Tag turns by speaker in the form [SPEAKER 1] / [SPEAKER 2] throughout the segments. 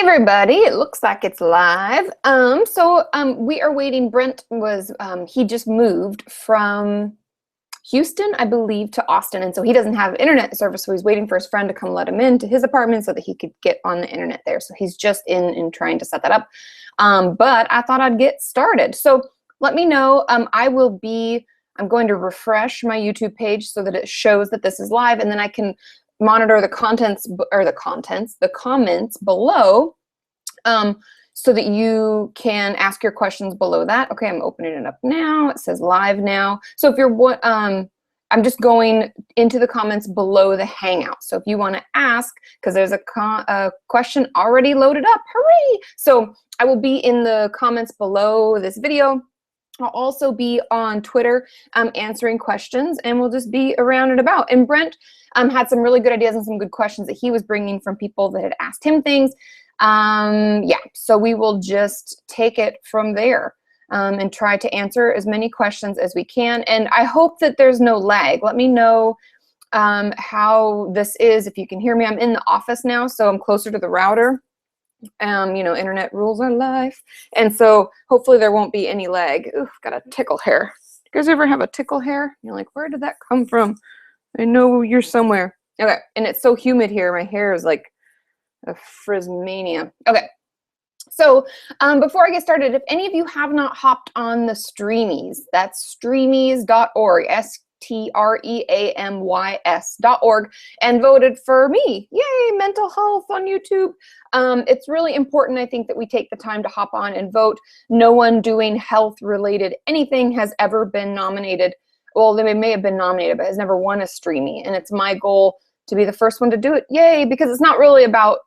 [SPEAKER 1] everybody, it looks like it's live. We are waiting. Brent was, he just moved from Houston, I believe, to Austin. And so he doesn't have internet service. So he's waiting for his friend to come let him into his apartment so that he could get on the internet there. So he's just in trying to set that up. But I thought I'd get started. So let me know. I'm going to refresh my YouTube page so that it shows that this is live, and then I can monitor the comments below, so that you can ask your questions below that. Okay, I'm opening it up now. It says live now. So if you're, I'm just going into the comments below the Hangout. So if you want to ask, because there's a question already loaded up, hooray! So I will be in the comments below this video. I'll also be on Twitter answering questions, and we'll just be around and about. And Brent had some really good ideas and some good questions that he was bringing from people that had asked him things. Yeah, so we will just take it from there and try to answer as many questions as we can. And I hope that there's no lag. Let me know how this is, if you can hear me. I'm in the office now, so I'm closer to the router. You know, internet rules our life. And so hopefully there won't be any lag. Ooh, got a tickle hair. You guys ever have a tickle hair? You're like, where did that come from? I know you're somewhere. Okay, and it's so humid here. My hair is like a frizzmania. Okay, so before I get started, if any of you have not hopped on the Streamies, that's streamies.org, streamys.org, and voted for me. Yay, mental health on YouTube. It's really important, I think, that we take the time to hop on and vote. No one doing health-related anything has ever been nominated. Well, they may have been nominated, but has never won a Streamy, and it's my goal to be the first one to do it. Yay, because it's not really about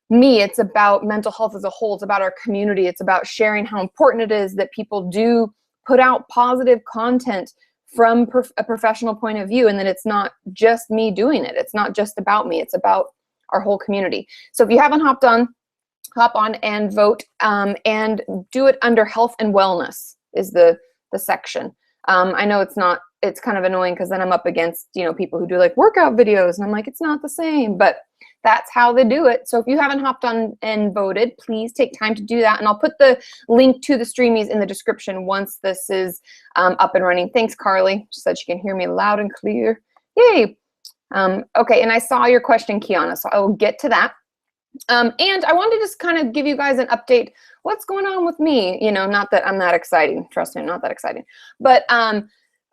[SPEAKER 1] me, it's about mental health as a whole. It's about our community. It's about sharing how important it is that people do put out positive content from a professional point of view, and that it's not just me doing it. It's not just about me. It's about our whole community. So if you haven't hopped on, hop on and vote, and do it under health and wellness is the section. I know it's kind of annoying because then I'm up against, you know, people who do like workout videos, and I'm like, it's not the same, but that's how they do it. So if you haven't hopped on and voted, please take time to do that. And I'll put the link to the Streamies in the description once this is up and running. Thanks, Carly. She said she can hear me loud and clear. Yay. Okay, and I saw your question, Kiana, so I will get to that. And I wanted to just kind of give you guys an update. What's going on with me? You know, not that I'm that exciting. Trust me, I'm not that exciting. But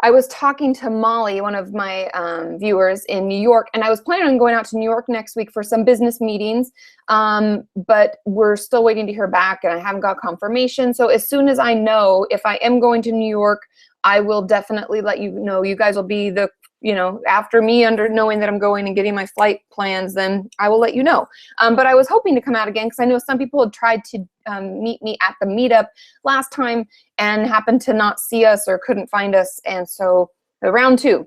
[SPEAKER 1] I was talking to Molly, one of my viewers in New York, and I was planning on going out to New York next week for some business meetings, but we're still waiting to hear back, and I haven't got confirmation. So as soon as I know if I am going to New York, I will definitely let you know. You guys will be the, you know, after me, under knowing that I'm going and getting my flight plans, then I will let you know. But I was hoping to come out again because I know some people had tried to meet me at the meetup last time and happened to not see us or couldn't find us. And so round 2.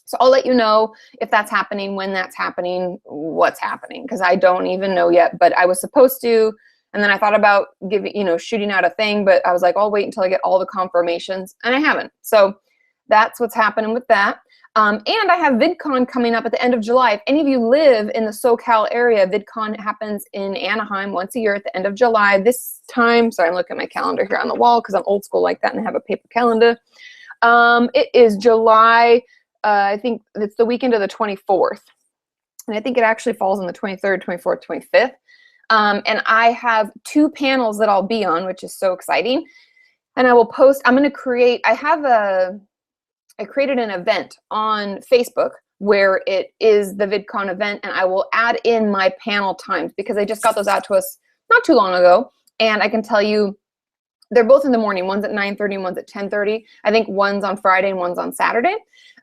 [SPEAKER 1] So I'll let you know if that's happening, when that's happening, what's happening, because I don't even know yet. But I was supposed to, and then I thought about shooting out a thing, but I was like, I'll wait until I get all the confirmations, and I haven't. So that's what's happening with that. And I have VidCon coming up at the end of July. If any of you live in the SoCal area, VidCon happens in Anaheim once a year at the end of July. This time, sorry, I'm looking at my calendar here on the wall because I'm old school like that and I have a paper calendar. It is July, I think it's the weekend of the 24th. And I think it actually falls on the 23rd, 24th, 25th. And I have 2 panels that I'll be on, which is so exciting. And I will post, I created an event on Facebook where it is the VidCon event, and I will add in my panel times because I just got those out to us not too long ago. And I can tell you they're both in the morning. One's at 9:30 and one's at 10:30. I think one's on Friday and one's on Saturday.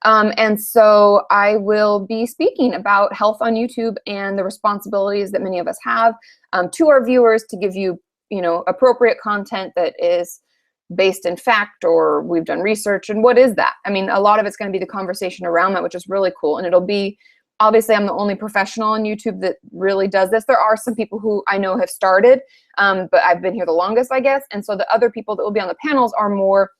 [SPEAKER 1] And so I will be speaking about health on YouTube and the responsibilities that many of us have to our viewers to give you, you know, appropriate content that is based in fact, or we've done research. And what is that? I mean, a lot of it's going to be the conversation around that, which is really cool. And it'll be, obviously I'm the only professional on YouTube that really does this. There are some people who I know have started, but I've been here the longest, I guess. And so the other people that will be on the panels are more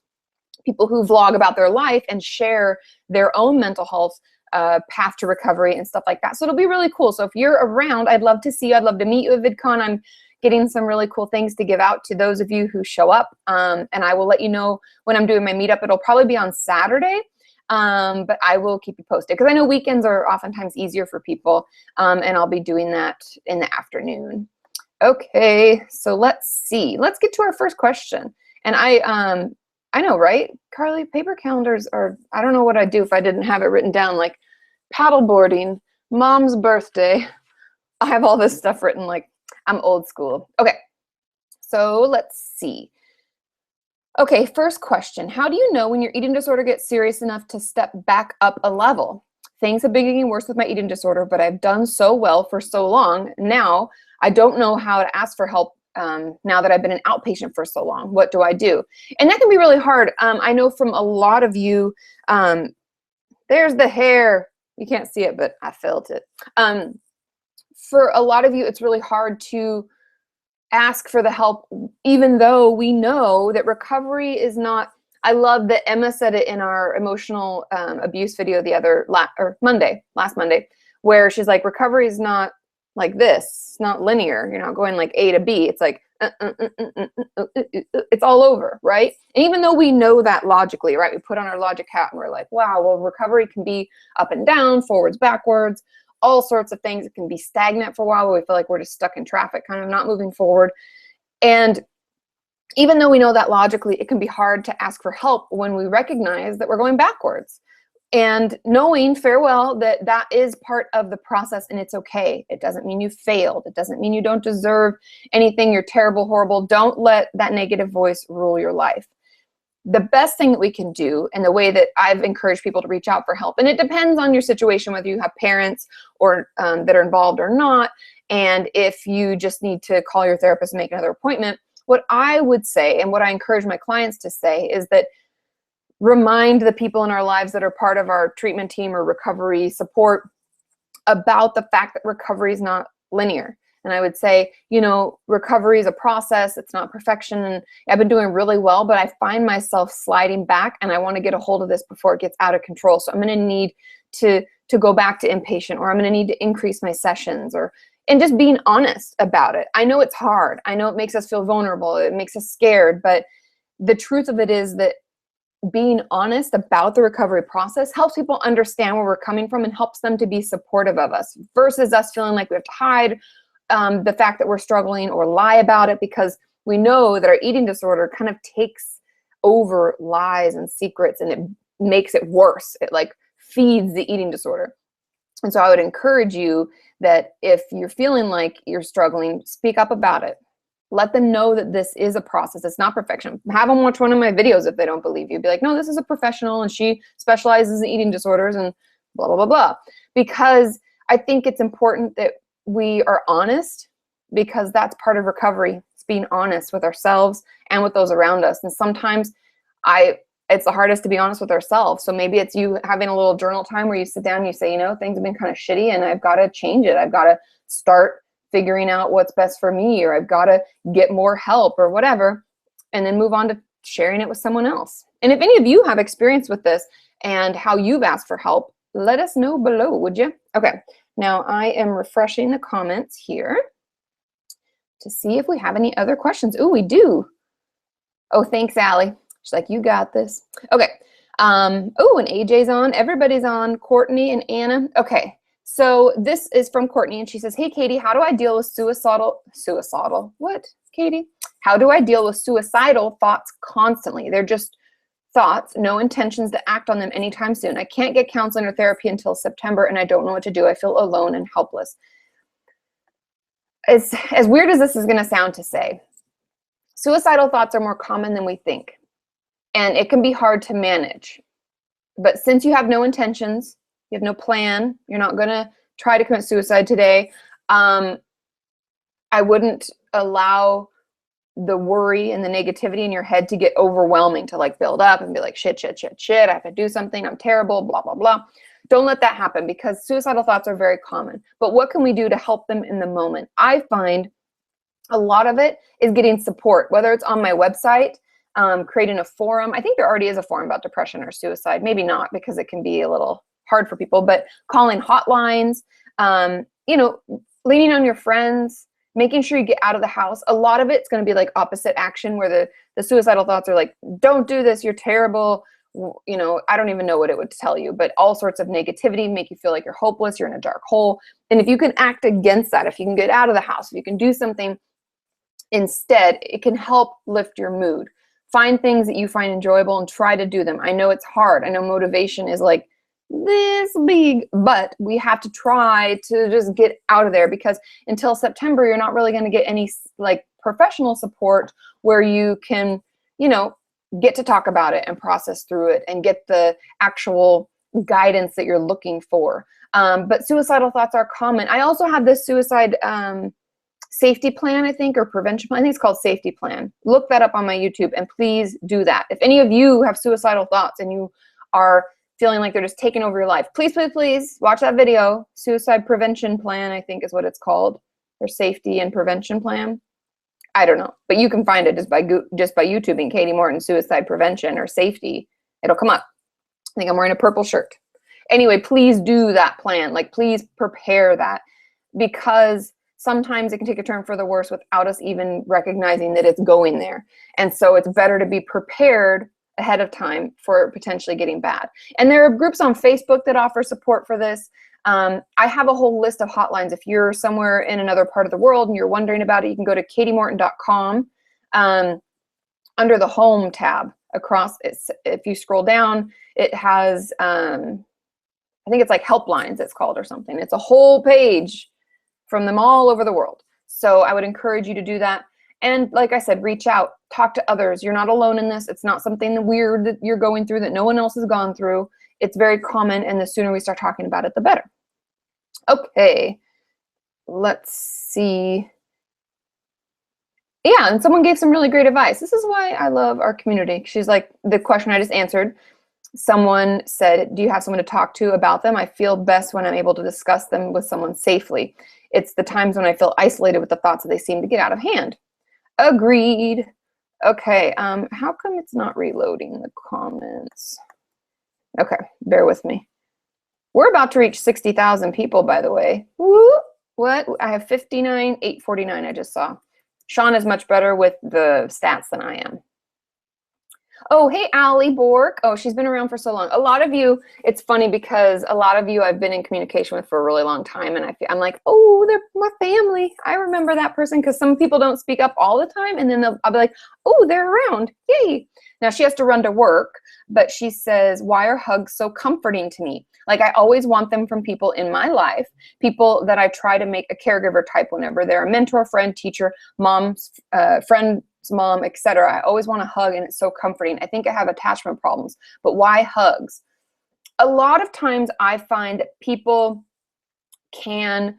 [SPEAKER 1] people who vlog about their life and share their own mental health path to recovery and stuff like that. So it'll be really cool. So if you're around, I'd love to see you. I'd love to meet you at VidCon. I'm getting some really cool things to give out to those of you who show up. And I will let you know when I'm doing my meetup. It'll probably be on Saturday. But I will keep you posted because I know weekends are oftentimes easier for people. And I'll be doing that in the afternoon. Okay, so let's see. Let's get to our first question. And I know, right, Carly? Paper calendars are, I don't know what I'd do if I didn't have it written down, like paddleboarding, mom's birthday. I have all this stuff written, like I'm old school. Okay, so let's see. Okay, first question. How do you know when your eating disorder gets serious enough to step back up a level? Things have been getting worse with my eating disorder, but I've done so well for so long. Now I don't know how to ask for help now that I've been an outpatient for so long. What do I do? And that can be really hard. I know from a lot of you, there's the hair. You can't see it, but I felt it. For a lot of you, it's really hard to ask for the help, even though we know that recovery is not. I love that Emma said it in our emotional abuse video last Monday, where she's like, recovery is not like this. It's not linear. You're not going like A to B. It's like, it's all over, right? And even though we know that logically, right? We put on our logic hat and we're like, wow, well, recovery can be up and down, forwards, backwards, all sorts of things. It can be stagnant for a while where we feel like we're just stuck in traffic, kind of not moving forward. And even though we know that logically, it can be hard to ask for help when we recognize that we're going backwards. And knowing farewell that that is part of the process and it's okay. It doesn't mean you failed. It doesn't mean you don't deserve anything. You're terrible, horrible. Don't let that negative voice rule your life. The best thing that we can do, and the way that I've encouraged people to reach out for help, and it depends on your situation, whether you have parents or that are involved or not, and if you just need to call your therapist and make another appointment, what I would say, and what I encourage my clients to say, is that remind the people in our lives that are part of our treatment team or recovery support about the fact that recovery is not linear. And I would say, you know, recovery is a process. It's not perfection. And I've been doing really well, but I find myself sliding back, and I want to get a hold of this before it gets out of control. So I'm going to need to go back to inpatient, or I'm going to need to increase my sessions, and just being honest about it. I know it's hard. I know it makes us feel vulnerable. It makes us scared. But the truth of it is that being honest about the recovery process helps people understand where we're coming from and helps them to be supportive of us, versus us feeling like we have to hide the fact that we're struggling or lie about it, because we know that our eating disorder kind of takes over lies and secrets, and it makes it worse. It like feeds the eating disorder. And so I would encourage you that if you're feeling like you're struggling, speak up about it. Let them know that this is a process. It's not perfection. Have them watch one of my videos if they don't believe you. Be like, no, this is a professional and she specializes in eating disorders and blah, blah, blah, blah. Because I think it's important that we are honest, because that's part of recovery. It's being honest with ourselves and with those around us. And sometimes it's the hardest to be honest with ourselves. So maybe it's you having a little journal time where you sit down and you say, you know, things have been kind of shitty and I've got to change it. I've got to start figuring out what's best for me, or I've got to get more help or whatever, and then move on to sharing it with someone else. And if any of you have experience with this and how you've asked for help, let us know below, would you? Okay, now I am refreshing the comments here to see if we have any other questions. Oh, we do. Oh, thanks, Allie. She's like, you got this. Okay. Oh, and AJ's on. Everybody's on. Courtney and Anna. Okay. So this is from Courtney, and she says, hey, Katie, how do I deal with suicidal? What, Katie? How do I deal with suicidal thoughts constantly? They're just thoughts, no intentions to act on them anytime soon. I can't get counseling or therapy until September, and I don't know what to do. I feel alone and helpless. As weird as this is going to sound to say, suicidal thoughts are more common than we think, and it can be hard to manage. But since you have no intentions, you have no plan, you're not going to try to commit suicide today, I wouldn't allow the worry and the negativity in your head to get overwhelming, to like build up and be like, shit, I have to do something, I'm terrible, blah, blah, blah. Don't let that happen, because suicidal thoughts are very common. But what can we do to help them in the moment? I find a lot of it is getting support, whether it's on my website, creating a forum. I think there already is a forum about depression or suicide. Maybe not, because it can be a little hard for people, but calling hotlines, you know, leaning on your friends, making sure you get out of the house. A lot of it's going to be like opposite action, where the suicidal thoughts are like, don't do this, you're terrible. You know, I don't even know what it would tell you, but all sorts of negativity make you feel like you're hopeless, you're in a dark hole. And if you can act against that, if you can get out of the house, if you can do something instead, it can help lift your mood. Find things that you find enjoyable and try to do them. I know it's hard. I know motivation is like this big, but we have to try to just get out of there, because until September, you're not really going to get any like professional support where you can, you know, get to talk about it and process through it and get the actual guidance that you're looking for. But suicidal thoughts are common. I also have this suicide safety plan, I think, or prevention plan. I think it's called safety plan. Look that up on my YouTube, and please do that. If any of you have suicidal thoughts and you are feeling like they're just taking over your life, please, please, please watch that video. Suicide prevention plan, I think is what it's called, or safety and prevention plan. I don't know, but you can find it just by YouTubing Kati Morton suicide prevention or safety. It'll come up. I think I'm wearing a purple shirt. Anyway, please do that plan. Like, please prepare that, because sometimes it can take a turn for the worse without us even recognizing that it's going there. And so it's better to be prepared ahead of time for potentially getting bad. And there are groups on Facebook that offer support for this. I have a whole list of hotlines. If you're somewhere in another part of the world and you're wondering about it, you can go to katimorton.com under the home tab across. If you scroll down, it has, I think it's like helplines it's called or something. It's a whole page from them all over the world. So I would encourage you to do that. And like I said, reach out, talk to others. You're not alone in this. It's not something weird that you're going through that no one else has gone through. It's very common, and the sooner we start talking about it, the better. Okay, let's see. Yeah, and someone gave some really great advice. This is why I love our community. She's like, the question I just answered, someone said, do you have someone to talk to about them? I feel best when I'm able to discuss them with someone safely. It's the times when I feel isolated with the thoughts that they seem to get out of hand. Agreed. Okay, how come it's not reloading the comments? Okay, bear with me. We're about to reach 60,000 people, by the way. Woo! What? I have 59,849 I just saw. Sean is much better with the stats than I am. Oh, hey, Allie Bork. Oh, she's been around for so long. A lot of you, it's funny because a lot of you I've been in communication with for a really long time, and I'm like, oh, they're my family. I remember that person, because some people don't speak up all the time, and then I'll be like, oh, they're around. Yay. Now, she has to run to work, but she says, why are hugs so comforting to me? Like, I always want them from people in my life, people that I try to make a caregiver type whenever they're a mentor, friend, teacher, mom's friend, mom, etc. I always want a hug, and it's so comforting. I think I have attachment problems, but why hugs? A lot of times I find that people can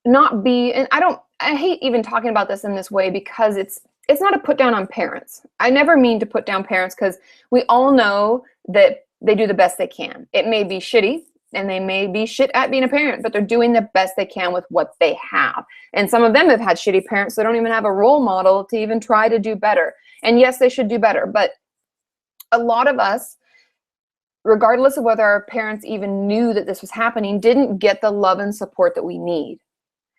[SPEAKER 1] not be, and I hate even talking about this in this way, because it's not a put down on parents. I never mean to put down parents, because we all know that they do the best they can. It may be shitty, and they may be shit at being a parent, but they're doing the best they can with what they have. And some of them have had shitty parents that don't even have a role model to even try to do better. And yes, they should do better. But a lot of us, regardless of whether our parents even knew that this was happening, didn't get the love and support that we need.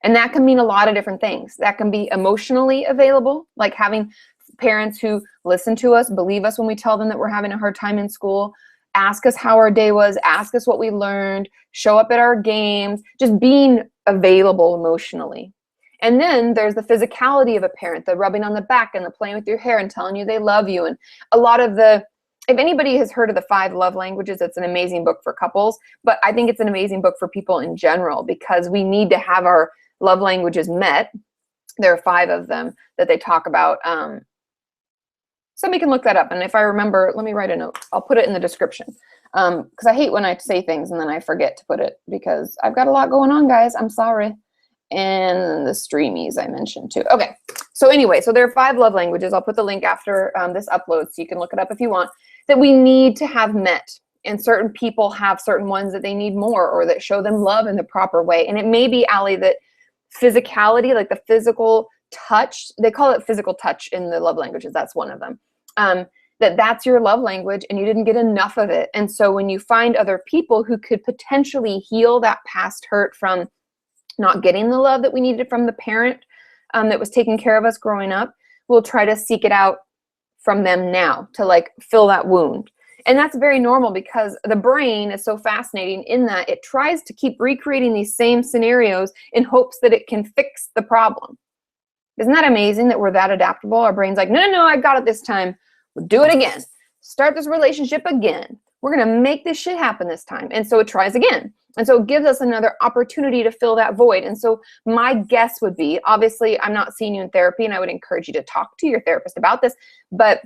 [SPEAKER 1] And that can mean a lot of different things. That can be emotionally available, like having parents who listen to us, believe us when we tell them that we're having a hard time in school, ask us how our day was, ask us what we learned, show up at our games, just being available emotionally. And then there's the physicality of a parent, the rubbing on the back and the playing with your hair and telling you they love you. And a lot of if anybody has heard of the 5 love languages, it's an amazing book for couples, but I think it's an amazing book for people in general, because we need to have our love languages met. There are 5 of them that they talk about. Somebody can look that up, and if I remember, let me write a note. I'll put it in the description, because I hate when I say things and then I forget to put it, because I've got a lot going on, guys. I'm sorry. And the streamies I mentioned too. Okay, so anyway, so there are 5 love languages. I'll put the link after this upload, so you can look it up if you want, that we need to have met. And certain people have certain ones that they need more, or that show them love in the proper way. And it may be, Allie, that physicality, like the physical touch, they call it physical touch in the love languages, that's one of them, that's your love language, and you didn't get enough of it. And so when you find other people who could potentially heal that past hurt from not getting the love that we needed from the parent that was taking care of us growing up, we'll try to seek it out from them now to like fill that wound. And that's very normal because the brain is so fascinating in that it tries to keep recreating these same scenarios in hopes that it can fix the problem. Isn't that amazing that we're that adaptable? Our brain's like, no, I got it this time. We'll do it again. Start this relationship again. We're going to make this shit happen this time. And so it tries again. And so it gives us another opportunity to fill that void. And so my guess would be, obviously, I'm not seeing you in therapy, and I would encourage you to talk to your therapist about this, but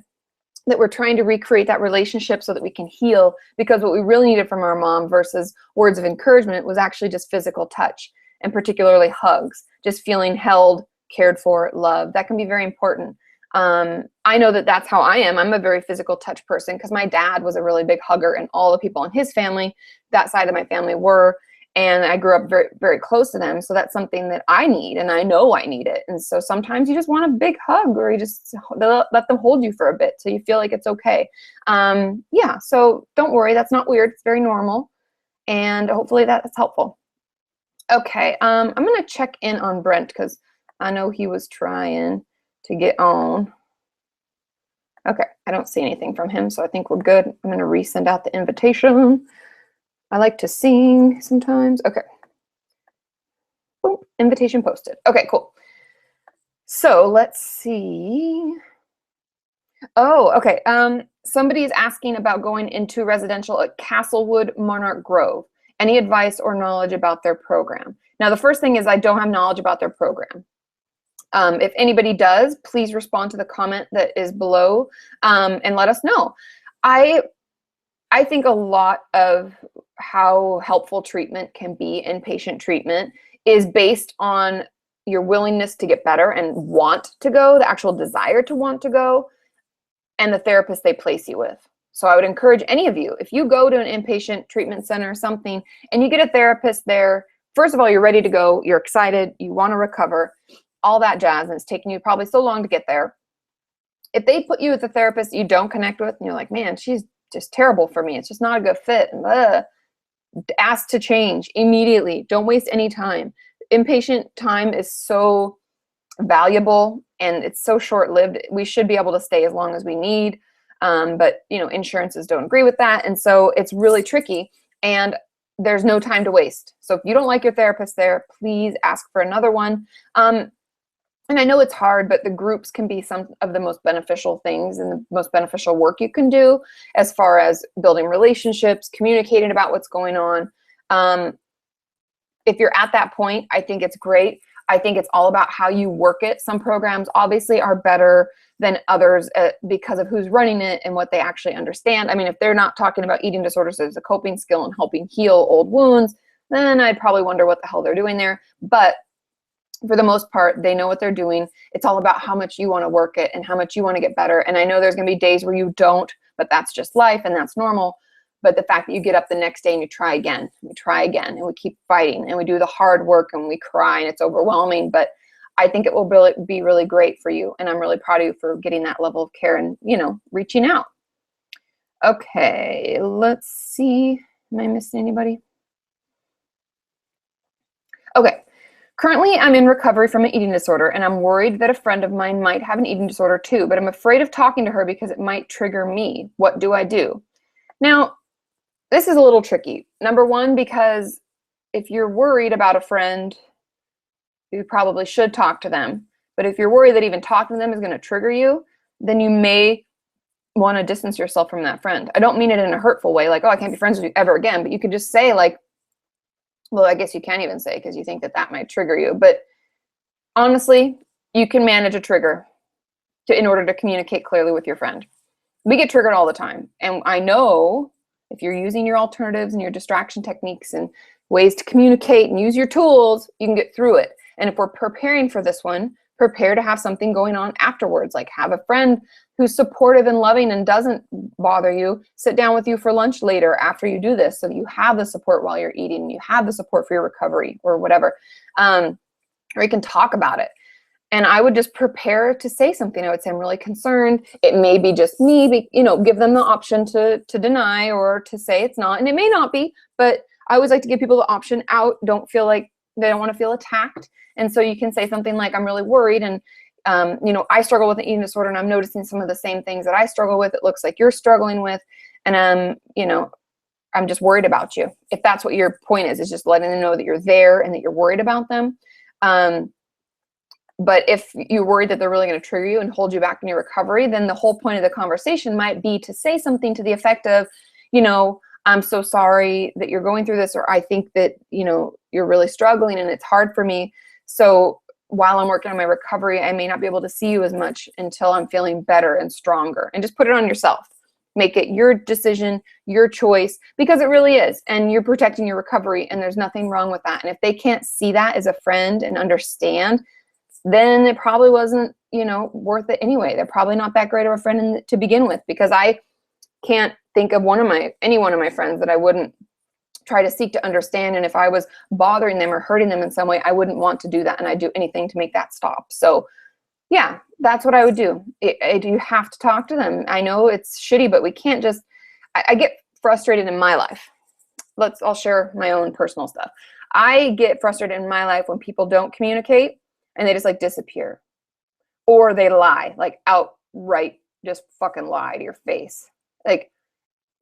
[SPEAKER 1] that we're trying to recreate that relationship so that we can heal, because what we really needed from our mom versus words of encouragement was actually just physical touch, and particularly hugs, just feeling held, cared for, loved. That can be very important. I know that that's how I am. I'm a very physical touch person because my dad was a really big hugger, and all the people in his family, that side of my family, were, and I grew up very, very close to them. So that's something that I need, and I know I need it. And so sometimes you just want a big hug, or you just let them hold you for a bit so you feel like it's okay. Yeah, so don't worry, that's not weird. It's very normal, and hopefully that's helpful. Okay, I'm gonna check in on Brent because I know he was trying to get on. Okay, I don't see anything from him, so I think we're good. I'm gonna resend out the invitation. I like to sing sometimes. Okay. Boom, invitation posted. Okay, cool. So let's see. Oh, okay. Somebody is asking about going into residential at Castlewood Monarch Grove. Any advice or knowledge about their program? Now, the first thing is I don't have knowledge about their program. If anybody does, please respond to the comment that is below and let us know. I think a lot of how helpful treatment can be, inpatient treatment, is based on your willingness to get better and want to go, the actual desire to want to go, and the therapist they place you with. So I would encourage any of you, if you go to an inpatient treatment center or something and you get a therapist there, first of all, you're ready to go, you're excited, you want to recover, all that jazz, and it's taking you probably so long to get there. If they put you with a therapist you don't connect with, and you're like, man, she's just terrible for me, it's just not a good fit, ask to change immediately. Don't waste any time. Inpatient time is so valuable and it's so short-lived. We should be able to stay as long as we need, but insurances don't agree with that, and so it's really tricky, and there's no time to waste. So if you don't like your therapist there, please ask for another one. And I know it's hard, but the groups can be some of the most beneficial things and the most beneficial work you can do as far as building relationships, communicating about what's going on. If you're at that point, I think it's great. I think it's all about how you work it. Some programs obviously are better than others because of who's running it and what they actually understand. I mean, if they're not talking about eating disorders as a coping skill and helping heal old wounds, then I'd probably wonder what the hell they're doing there. But for the most part, they know what they're doing. It's all about how much you want to work it and how much you want to get better. And I know there's going to be days where you don't, but that's just life and that's normal. But the fact that you get up the next day and you try again, and we keep fighting, and we do the hard work, and we cry, and it's overwhelming. But I think it will be really great for you. And I'm really proud of you for getting that level of care and, reaching out. Okay, let's see. Am I missing anybody? Okay. Currently, I'm in recovery from an eating disorder, and I'm worried that a friend of mine might have an eating disorder too, but I'm afraid of talking to her because it might trigger me. What do I do? Now, this is a little tricky. Number one, because if you're worried about a friend, you probably should talk to them. But if you're worried that even talking to them is going to trigger you, then you may want to distance yourself from that friend. I don't mean it in a hurtful way, like, oh, I can't be friends with you ever again, but you could just say, like, well, I guess you can't even say because you think that might trigger you. But honestly, you can manage a trigger in order to communicate clearly with your friend. We get triggered all the time. And I know if you're using your alternatives and your distraction techniques and ways to communicate and use your tools, you can get through it. And if we're preparing for this one, prepare to have something going on afterwards. Like have a friend who's supportive and loving and doesn't bother you sit down with you for lunch later after you do this, so that you have the support while you're eating, and you have the support for your recovery or whatever, or you can talk about it. And I would just prepare to say something. I would say, I'm really concerned. It may be just me, but, give them the option to deny or to say it's not, and it may not be, but I always like to give people the option out. Don't feel like They don't want to feel attacked. And so you can say something like, I'm really worried, and you know, I struggle with an eating disorder, and I'm noticing some of the same things that I struggle with. It looks like you're struggling with, and you know, I'm just worried about you. If that's what your point is just letting them know that you're there and that you're worried about them. But if you're worried that they're really going to trigger you and hold you back in your recovery, then the whole point of the conversation might be to say something to the effect of, you know, I'm so sorry that you're going through this, or I think that, you know, you're really struggling and it's hard for me. So while I'm working on my recovery, I may not be able to see you as much until I'm feeling better and stronger. And just put it on yourself. Make it your decision, your choice, because it really is. And you're protecting your recovery, and there's nothing wrong with that. And if they can't see that as a friend and understand, then it probably wasn't, you know, worth it anyway. They're probably not that great of a friend to begin with, because I can't think of any one of my friends that I wouldn't try to seek to understand. And if I was bothering them or hurting them in some way, I wouldn't want to do that. And I'd do anything to make that stop. So yeah, that's what I would do. You have to talk to them. I know it's shitty, but we can't just, I get frustrated in my life. I'll share my own personal stuff. I get frustrated in my life when people don't communicate and they just like disappear, or they lie, like outright, just fucking lie to your face. Like,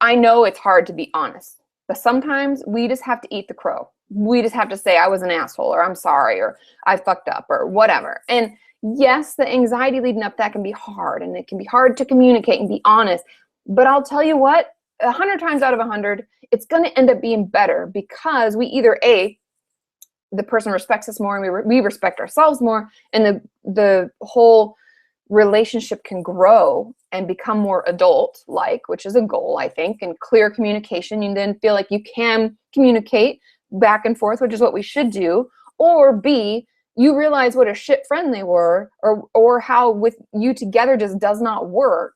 [SPEAKER 1] I know it's hard to be honest, but sometimes we just have to eat the crow. We just have to say, I was an asshole, or I'm sorry, or I fucked up, or whatever. And yes, the anxiety leading up to that can be hard, and it can be hard to communicate and be honest. But I'll tell you what, 100 times out of 100, it's going to end up being better, because we either the person respects us more, and we respect ourselves more, and the whole relationship can grow and become more adult-like, which is a goal, I think, and clear communication. You then feel like you can communicate back and forth, which is what we should do. Or B, you realize what a shit friend they were, or how with you together just does not work.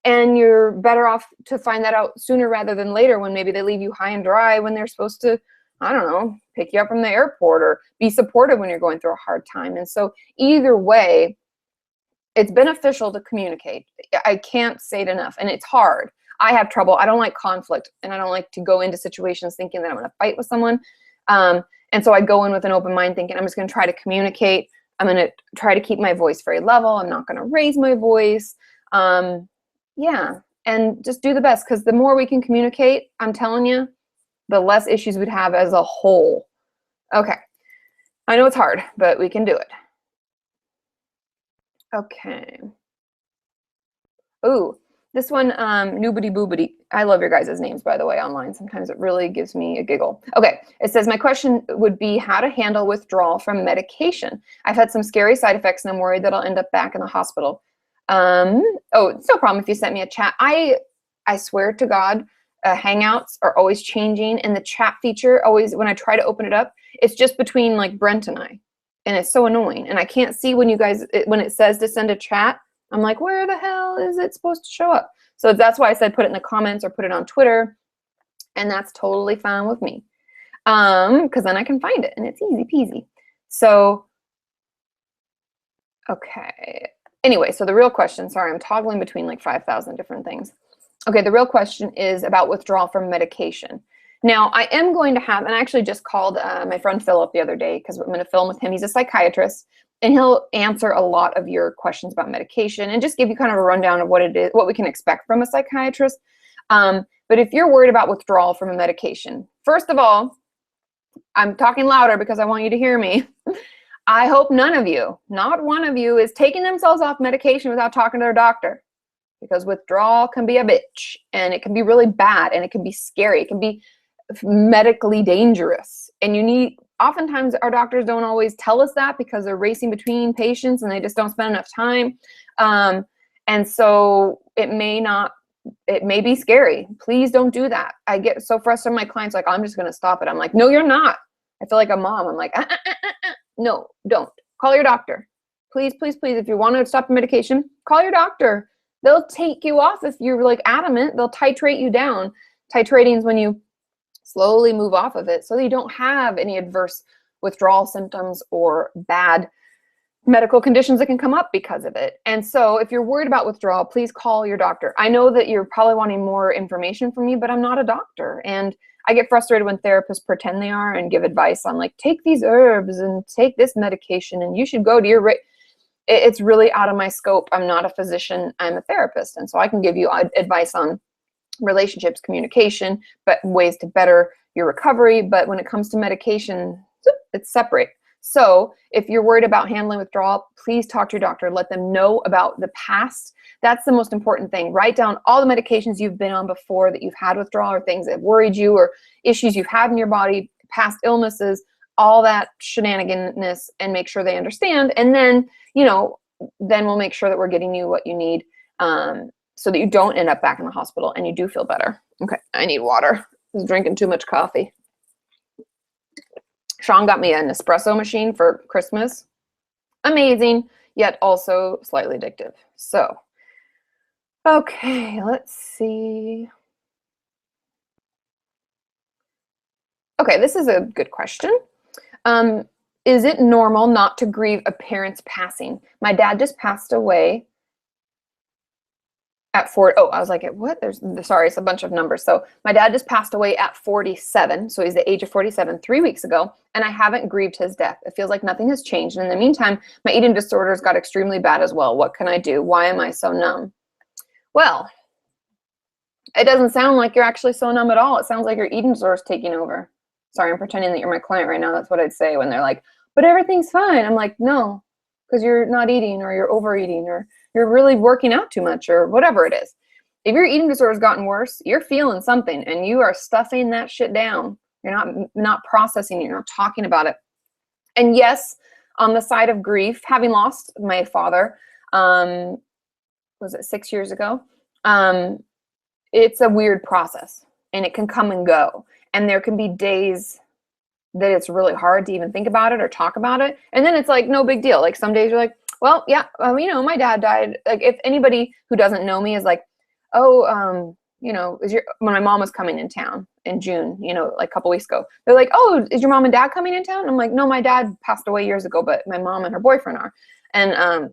[SPEAKER 1] And you're better off to find that out sooner rather than later, when maybe they leave you high and dry when they're supposed to, I don't know, pick you up from the airport or be supportive when you're going through a hard time. And so either way, it's beneficial to communicate. I can't say it enough. And it's hard. I have trouble. I don't like conflict, and I don't like to go into situations thinking that I'm going to fight with someone. And so I go in with an open mind thinking, I'm just going to try to communicate. I'm going to try to keep my voice very level. I'm not going to raise my voice. Yeah. And just do the best, because the more we can communicate, I'm telling you, the less issues we'd have as a whole. Okay. I know it's hard, but we can do it. Okay. Ooh, this one, Noobity Boobity. I love your guys' names, by the way, online. Sometimes it really gives me a giggle. Okay, it says, my question would be how to handle withdrawal from medication. I've had some scary side effects, and I'm worried that I'll end up back in the hospital. Oh, it's no problem if you sent me a chat. I swear to God, Hangouts are always changing, and the chat feature always, when I try to open it up, it's just between like Brent and I. And it's so annoying. And I can't see when you guys, when it says to send a chat, I'm like, where the hell is it supposed to show up? So that's why I said put it in the comments or put it on Twitter. And that's totally fine with me. Because then I can find it, and it's easy peasy. So, okay. Anyway, so the real question, sorry, I'm toggling between like 5,000 different things. Okay, the real question is about withdrawal from medication. Now, I am going to have, and I actually just called my friend Philip the other day, because I'm going to film with him. He's a psychiatrist, and he'll answer a lot of your questions about medication and just give you kind of a rundown of what it is, what we can expect from a psychiatrist. But if you're worried about withdrawal from a medication, first of all, I'm talking louder because I want you to hear me. I hope none of you, not one of you, is taking themselves off medication without talking to their doctor, because withdrawal can be a bitch, and it can be really bad, and it can be scary. It can be medically dangerous, and you need, oftentimes our doctors don't always tell us that, because they're racing between patients and they just don't spend enough time, and so it may be scary. Please don't do that. I get so frustrated. My clients like, I'm just going to stop it. I'm like, no, you're not. I feel like a mom. I'm like, no, don't. Call your doctor. Please, please, please. If you want to stop the medication, call your doctor. They'll take you off if you're like adamant. They'll titrate you down. Titrating is when you slowly move off of it so that you don't have any adverse withdrawal symptoms or bad medical conditions that can come up because of it. And so if you're worried about withdrawal, please call your doctor. I know that you're probably wanting more information from me, but I'm not a doctor, and I get frustrated when therapists pretend they are and give advice on like, take these herbs and take this medication and you should go to your it's really out of my scope. I'm not a physician, I'm a therapist. And so I can give you advice on relationships, communication, but ways to better your recovery. But when it comes to medication, it's separate. So if you're worried about handling withdrawal, please talk to your doctor. Let them know about the past. That's the most important thing. Write down all the medications you've been on before that you've had withdrawal, or things that have worried you, or issues you've had in your body, past illnesses, all that shenaniganness, and make sure they understand. And then, then we'll make sure that we're getting you what you need, so that you don't end up back in the hospital and you do feel better. Okay, I need water. I was drinking too much coffee. Sean got me an espresso machine for Christmas. Amazing, yet also slightly addictive. So, okay, let's see. Okay, this is a good question. Is it normal not to grieve a parent's passing? My dad just passed away at 40. Oh, I was like, what? Sorry, it's a bunch of numbers. So my dad just passed away at 47. So he's the age of 47 3 weeks ago. And I haven't grieved his death. It feels like nothing has changed. And in the meantime, my eating disorders got extremely bad as well. What can I do? Why am I so numb? Well, it doesn't sound like you're actually so numb at all. It sounds like your eating disorder is taking over. Sorry, I'm pretending that you're my client right now. That's what I'd say when they're like, but everything's fine. I'm like, no, because you're not eating, or you're overeating, or you're really working out too much, or whatever it is. If your eating disorder has gotten worse, you're feeling something and you are stuffing that shit down. You're not processing it. You're not talking about it. And yes, on the side of grief, having lost my father, was it 6 years ago? It's a weird process, and it can come and go. And there can be days that it's really hard to even think about it or talk about it. And then it's like, no big deal. Like some days you're like, well, yeah, my dad died. Like if anybody who doesn't know me is like, oh, when my mom was coming in town in June, like a couple weeks ago, they're like, oh, is your mom and dad coming in town? And I'm like, no, my dad passed away years ago, but my mom and her boyfriend are. And they're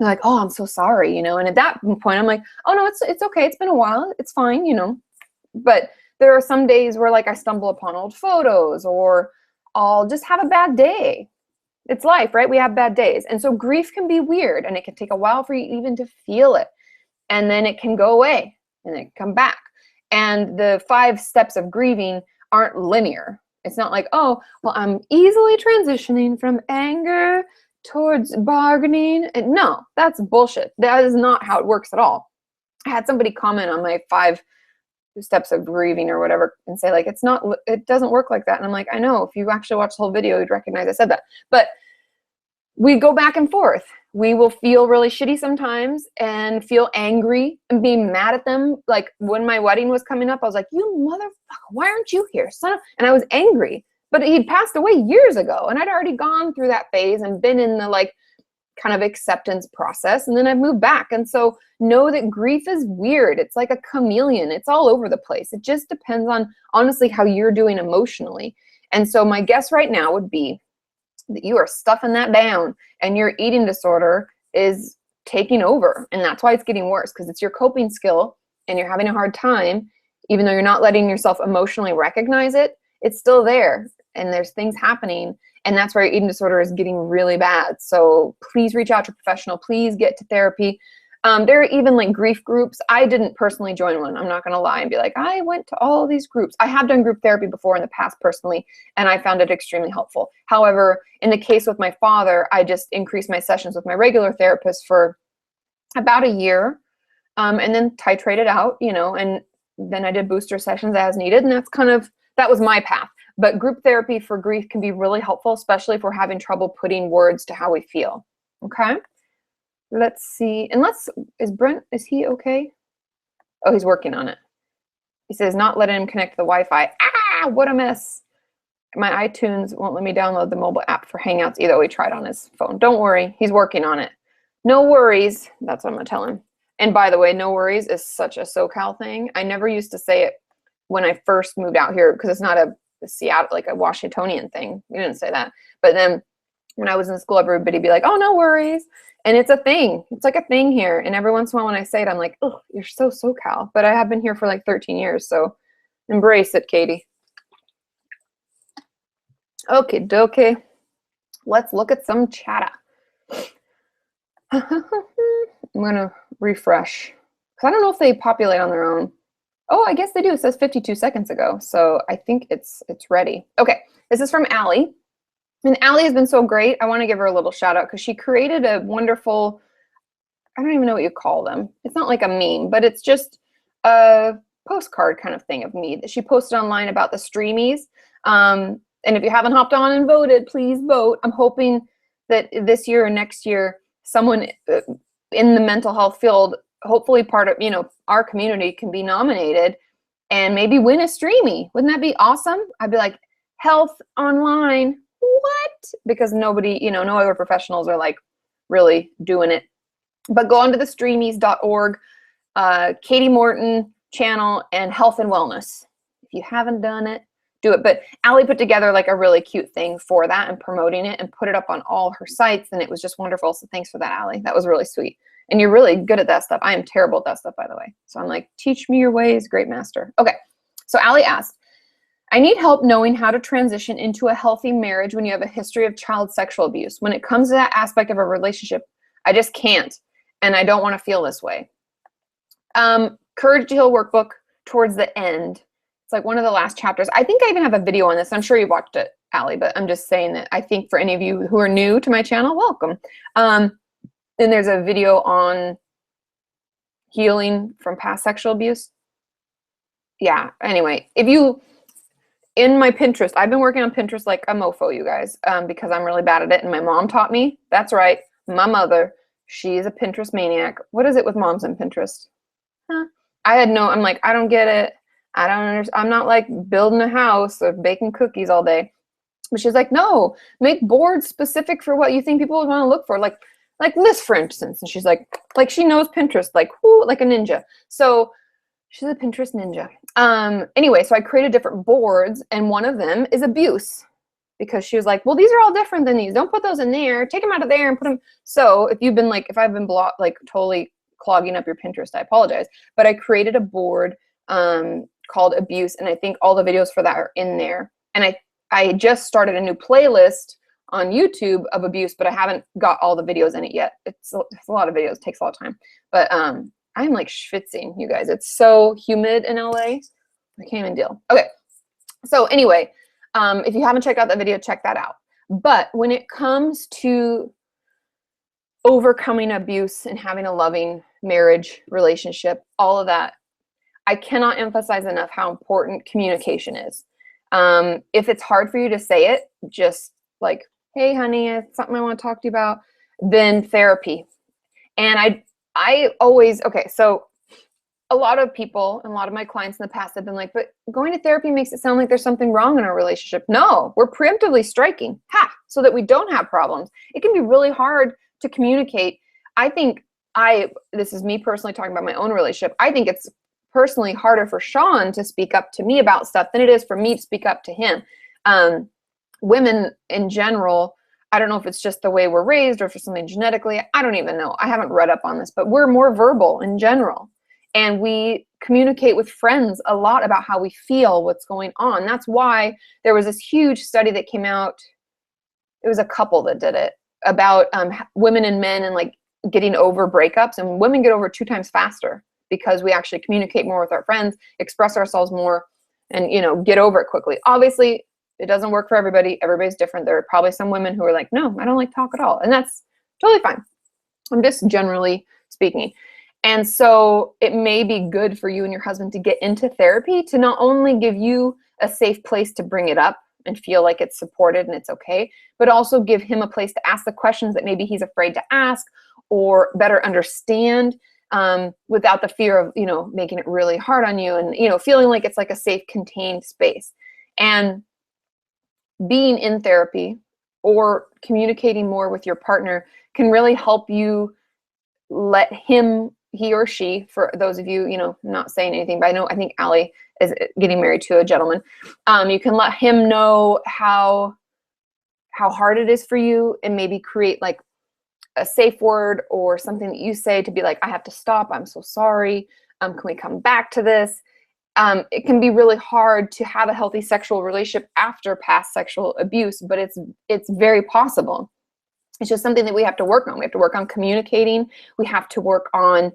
[SPEAKER 1] like, oh, I'm so sorry, and at that point I'm like, oh no, it's okay. It's been a while. It's fine, But there are some days where like I stumble upon old photos, or I'll just have a bad day. It's life, right? We have bad days. And so grief can be weird, and it can take a while for you even to feel it. And then it can go away and then come back. And the 5 steps of grieving aren't linear. It's not like, oh, well, I'm easily transitioning from anger towards bargaining. And no, that's bullshit. That is not how it works at all. I had somebody comment on my 5 steps of grieving or whatever and say like, it doesn't work like that. And I'm like, I know, if you actually watch the whole video, you'd recognize I said that. But we go back and forth. We will feel really shitty sometimes and feel angry and be mad at them. Like when my wedding was coming up, I was like, you motherfucker, why aren't you here, son? And I was angry, but he'd passed away years ago, and I'd already gone through that phase and been in the like kind of acceptance process, and then I've moved back. And so know that grief is weird. It's like a chameleon. It's all over the place. It just depends on honestly how you're doing emotionally. And so my guess right now would be that you are stuffing that down and your eating disorder is taking over. And that's why it's getting worse, because it's your coping skill and you're having a hard time, even though you're not letting yourself emotionally recognize it, it's still there. And there's things happening. And that's why your eating disorder is getting really bad. So please reach out to a professional. Please get to therapy. There are even like grief groups. I didn't personally join one. I'm not going to lie and be like, I went to all these groups. I have done group therapy before in the past personally, and I found it extremely helpful. However, in the case with my father, I just increased my sessions with my regular therapist for about a year, and then titrated out, and then I did booster sessions as needed. And that was my path. But group therapy for grief can be really helpful, especially if we're having trouble putting words to how we feel. Okay. Let's see. Is Brent, is he okay? Oh, he's working on it. He says, not letting him connect to the Wi-Fi. Ah, what a mess. My iTunes won't let me download the mobile app for Hangouts either. We tried on his phone. Don't worry. He's working on it. No worries. That's what I'm going to tell him. And by the way, no worries is such a SoCal thing. I never used to say it when I first moved out here because it's not a Seattle, like a Washingtonian thing. We didn't say that. But then when I was in school, everybody would be like, oh, no worries. And it's a thing. It's like a thing here. And every once in a while when I say it, I'm like, oh, you're so SoCal. But I have been here for like 13 years. So embrace it, Katie. Okay, dokie. Let's look at some chatter. I'm gonna refresh because I don't know if they populate on their own. Oh, I guess they do. It says 52 seconds ago, so I think it's ready. Okay, this is from Allie, and Allie has been so great. I want to give her a little shout out because she created a wonderful. I don't even know what you call them. It's not like a meme, but it's just a postcard kind of thing of me that she posted online about the streamies. And if you haven't hopped on and voted, please vote. I'm hoping that this year or next year, someone in the mental health field, hopefully part of, our community, can be nominated and maybe win a streamy. Wouldn't that be awesome? I'd be like, health online, what? Because nobody, no other professionals are like really doing it. But go onto the streamies.org, Kati Morton channel, and health and wellness. If you haven't done it, do it. But Allie put together like a really cute thing for that and promoting it and put it up on all her sites, and it was just wonderful. So thanks for that, Allie. That was really sweet. And you're really good at that stuff. I am terrible at that stuff, by the way. So I'm like, teach me your ways, great master. Okay, so Allie asked, I need help knowing how to transition into a healthy marriage when you have a history of child sexual abuse. When it comes to that aspect of a relationship, I just can't. And I don't want to feel this way. Courage to Heal workbook towards the end. It's like one of the last chapters. I think I even have a video on this. I'm sure you watched it, Allie, but I'm just saying that I think for any of you who are new to my channel, welcome. And there's a video on healing from past sexual abuse. Yeah, anyway, if you, in my Pinterest, I've been working on Pinterest like a mofo, you guys, because I'm really bad at it. And my mom taught me. That's right, my mother. She's a Pinterest maniac. What is it with moms and Pinterest? Huh? I'm like, I don't get it. I don't understand. I'm not like building a house or baking cookies all day. But she's like, no, make boards specific for what you think people would want to look for. Like this, for instance. And she's like she knows Pinterest, like a ninja. So she's a Pinterest ninja. Anyway, so I created different boards, and one of them is abuse. Because she was like, well, these are all different than these. Don't put those in there. Take them out of there and put them. So if you've been like, if I've been totally clogging up your Pinterest, I apologize. But I created a board called Abuse, and I think all the videos for that are in there. And I just started a new playlist on YouTube of abuse, but I haven't got all the videos in it yet. It's a lot of videos. It takes a lot of time. But I'm like schwitzing, you guys. It's so humid in LA. I can't even deal. Okay. So anyway, if you haven't checked out that video, check that out. But when it comes to overcoming abuse and having a loving marriage relationship, all of that, I cannot emphasize enough how important communication is. If it's hard for you to say it, just like, hey, honey, it's something I want to talk to you about, then therapy. And I always, okay, so a lot of people and a lot of my clients in the past have been like, but going to therapy makes it sound like there's something wrong in our relationship. No, we're preemptively striking, so that we don't have problems. It can be really hard to communicate. I think this is me personally talking about my own relationship. I think it's personally harder for Sean to speak up to me about stuff than it is for me to speak up to him. Women in general, I don't know if it's just the way we're raised or if it's something genetically. I don't even know. I haven't read up on this, but we're more verbal in general. And we communicate with friends a lot about how we feel, what's going on. That's why there was this huge study that came out. It was a couple that did it about women and men and like getting over breakups. And women get over 2 times faster because we actually communicate more with our friends, express ourselves more, and get over it quickly. Obviously, it doesn't work for everybody. Everybody's different. There are probably some women who are like, no, I don't like talk at all. And that's totally fine. I'm just generally speaking. And so it may be good for you and your husband to get into therapy to not only give you a safe place to bring it up and feel like it's supported and it's okay, but also give him a place to ask the questions that maybe he's afraid to ask or better understand without the fear of, making it really hard on you and, feeling like it's like a safe, contained space. And being in therapy or communicating more with your partner can really help you let he or she, for those of you, not saying anything, but I think Allie is getting married to a gentleman. You can let him know how hard it is for you and maybe create like a safe word or something that you say to be like, I have to stop. I'm so sorry. Can we come back to this? it can be really hard to have a healthy sexual relationship after past sexual abuse, but it's very possible. It's just something that we have to work on. We have to work on communicating. We have to work on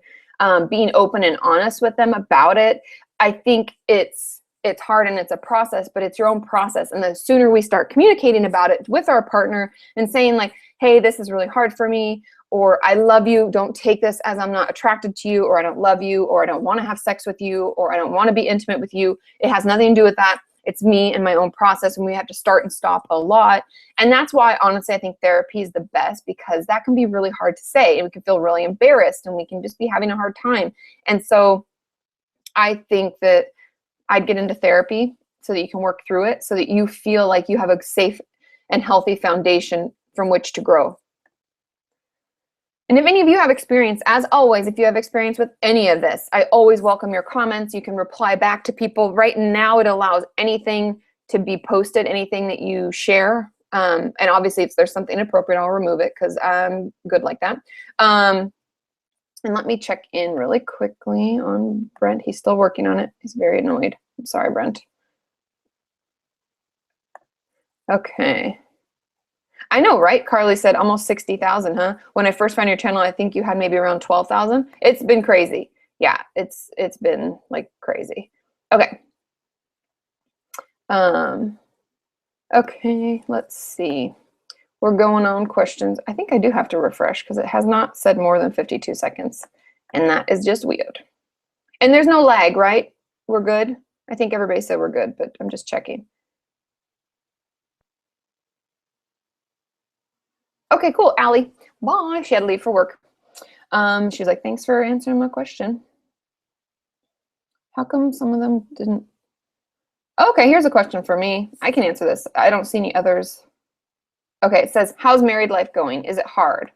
[SPEAKER 1] being open and honest with them about it. I think it's hard and it's a process, but it's your own process. And the sooner we start communicating about it with our partner and saying like, hey, this is really hard for me, or I love you, don't take this as I'm not attracted to you, or I don't love you, or I don't want to have sex with you, or I don't want to be intimate with you. It has nothing to do with that. It's me and my own process, and we have to start and stop a lot. And that's why, honestly, I think therapy is the best, because that can be really hard to say, and we can feel really embarrassed, and we can just be having a hard time. And so I think that I'd get into therapy so that you can work through it, so that you feel like you have a safe and healthy foundation from which to grow. And if any of you have experience, as always, if you have experience with any of this, I always welcome your comments. You can reply back to people. Right now, it allows anything to be posted, anything that you share. And obviously, if there's something inappropriate, I'll remove it because I'm good like that. And let me check in really quickly on Brent. He's still working on it. He's very annoyed. I'm sorry, Brent. Okay. I know, right? Carly said almost 60,000, huh? When I first found your channel, I think you had maybe around 12,000. It's been crazy. Yeah, it's been like crazy. Okay. Okay, let's see. We're going on questions. I think I do have to refresh because it has not said more than 52 seconds. And that is just weird. And there's no lag, right? We're good. I think everybody said we're good, but I'm just checking. Okay, cool. Allie, bye. She had to leave for work. She's like, thanks for answering my question. How come some of them didn't? Okay, here's a question for me. I can answer this. I don't see any others. Okay, it says, how's married life going? Is it hard?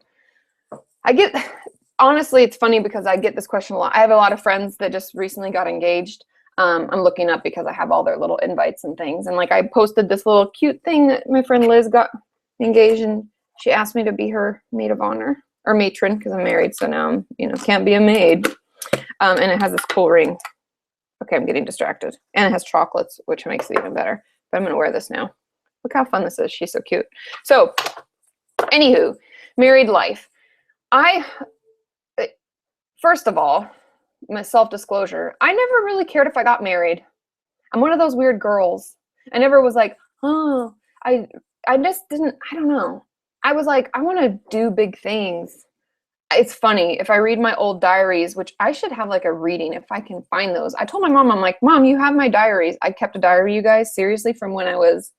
[SPEAKER 1] Honestly, it's funny because I get this question a lot. I have a lot of friends that just recently got engaged. I'm looking up because I have all their little invites and things. And like I posted this little cute thing that my friend Liz got engaged, and she asked me to be her maid of honor, or matron, because I'm married. So now I'm, can't be a maid. And it has this cool ring. Okay, I'm getting distracted. And it has chocolates, which makes it even better. But I'm going to wear this now. Look how fun this is. She's so cute. So, anywho, married life. First of all, my self-disclosure, I never really cared if I got married. I'm one of those weird girls. I never was like, oh, I just didn't, I don't know. I was like, I want to do big things. It's funny, if I read my old diaries, which I should have like a reading if I can find those. I told my mom, I'm like, Mom, you have my diaries. I kept a diary, you guys, seriously, from when I was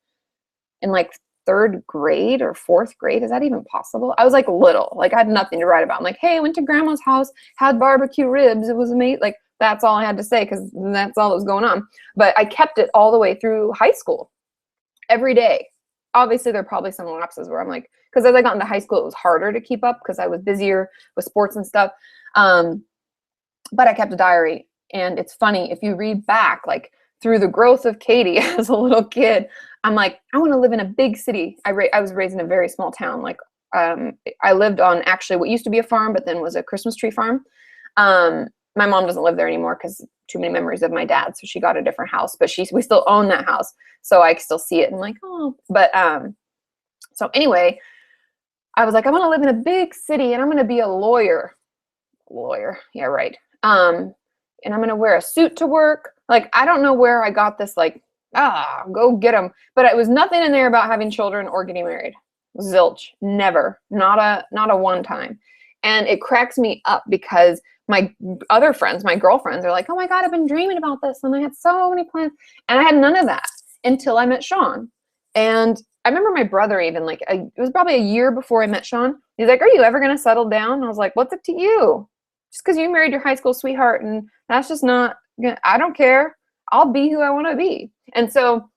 [SPEAKER 1] in like 3rd grade or 4th grade. Is that even possible? I was like little, like I had nothing to write about. I'm like, hey, I went to grandma's house, had barbecue ribs. It was amazing. Like that's all I had to say because that's all that was going on. But I kept it all the way through high school, every day. Obviously, there are probably some lapses where I'm like, because as I got into high school, it was harder to keep up because I was busier with sports and stuff. But I kept a diary. And it's funny, if you read back, like through the growth of Katie as a little kid, I'm like, I want to live in a big city. I was raised in a very small town. Like I lived on actually what used to be a farm, but then was a Christmas tree farm. My mom doesn't live there anymore because too many memories of my dad. So she got a different house, but we still own that house. So I still see it and like, oh, but, so anyway, I was like, I want to live in a big city and I'm going to be a lawyer. Yeah, right. And I'm going to wear a suit to work. Like, I don't know where I got this, like, go get them. But it was nothing in there about having children or getting married. Zilch. Never. Not a one time. And it cracks me up because my other friends, my girlfriends, are like, oh my God, I've been dreaming about this. And I had so many plans. And I had none of that until I met Sean. And I remember my brother even, like, it was probably a year before I met Sean. He's like, are you ever going to settle down? And I was like, what's up to you? Just because you married your high school sweetheart and that's just not, I don't care. I'll be who I want to be. And so,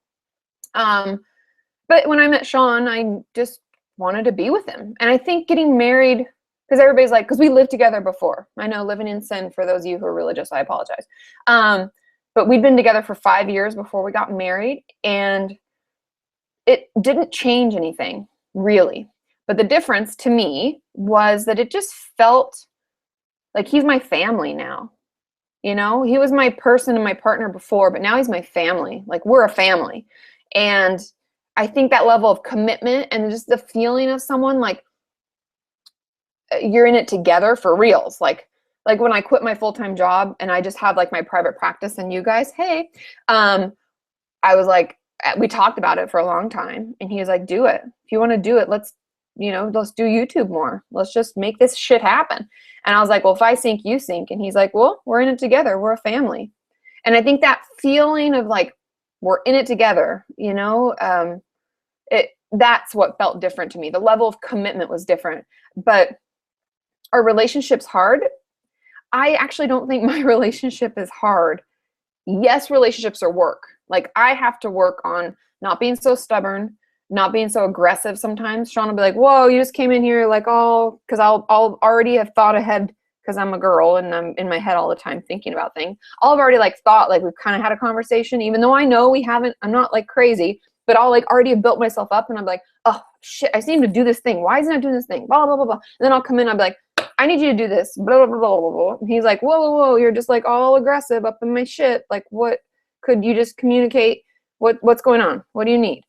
[SPEAKER 1] but when I met Sean, I just wanted to be with him. And I think getting married, because everybody's like, because we lived together before. I know, living in sin, for those of you who are religious, I apologize. But we'd been together for 5 years before we got married, and it didn't change anything, really. But the difference to me was that it just felt like he's my family now. You know, he was my person and my partner before, but now he's my family. Like, we're a family. And I think that level of commitment and just the feeling of someone like you're in it together for reals. Like when I quit my full-time job and I just have like my private practice and you guys, hey, I was like, we talked about it for a long time and he was like, do it. If you want to do it, let's do YouTube more. Let's just make this shit happen. And I was like, well, if I sink, you sink. And he's like, well, we're in it together. We're a family. And I think that feeling of like, we're in it together, you know, that's what felt different to me. The level of commitment was different, but our relationship's hard. I actually don't think my relationship is hard. Yes, relationships are work. Like, I have to work on not being so stubborn, not being so aggressive sometimes. Sean will be like, whoa, you just came in here like all, because I'll already have thought ahead because I'm a girl and I'm in my head all the time thinking about things. I'll have already like thought like we've kind of had a conversation, even though I know we haven't. I'm not like crazy, but I'll like already have built myself up and I'm like, oh shit, I seem to do this thing. Why isn't I doing this thing? Blah, blah, blah, blah. And then I'll come in, I'll be like, I need you to do this. Blah, blah, blah, blah, blah. And he's like, whoa, whoa, whoa, you're just like all aggressive up in my shit. Like, what could you just communicate? What's going on? What do you need?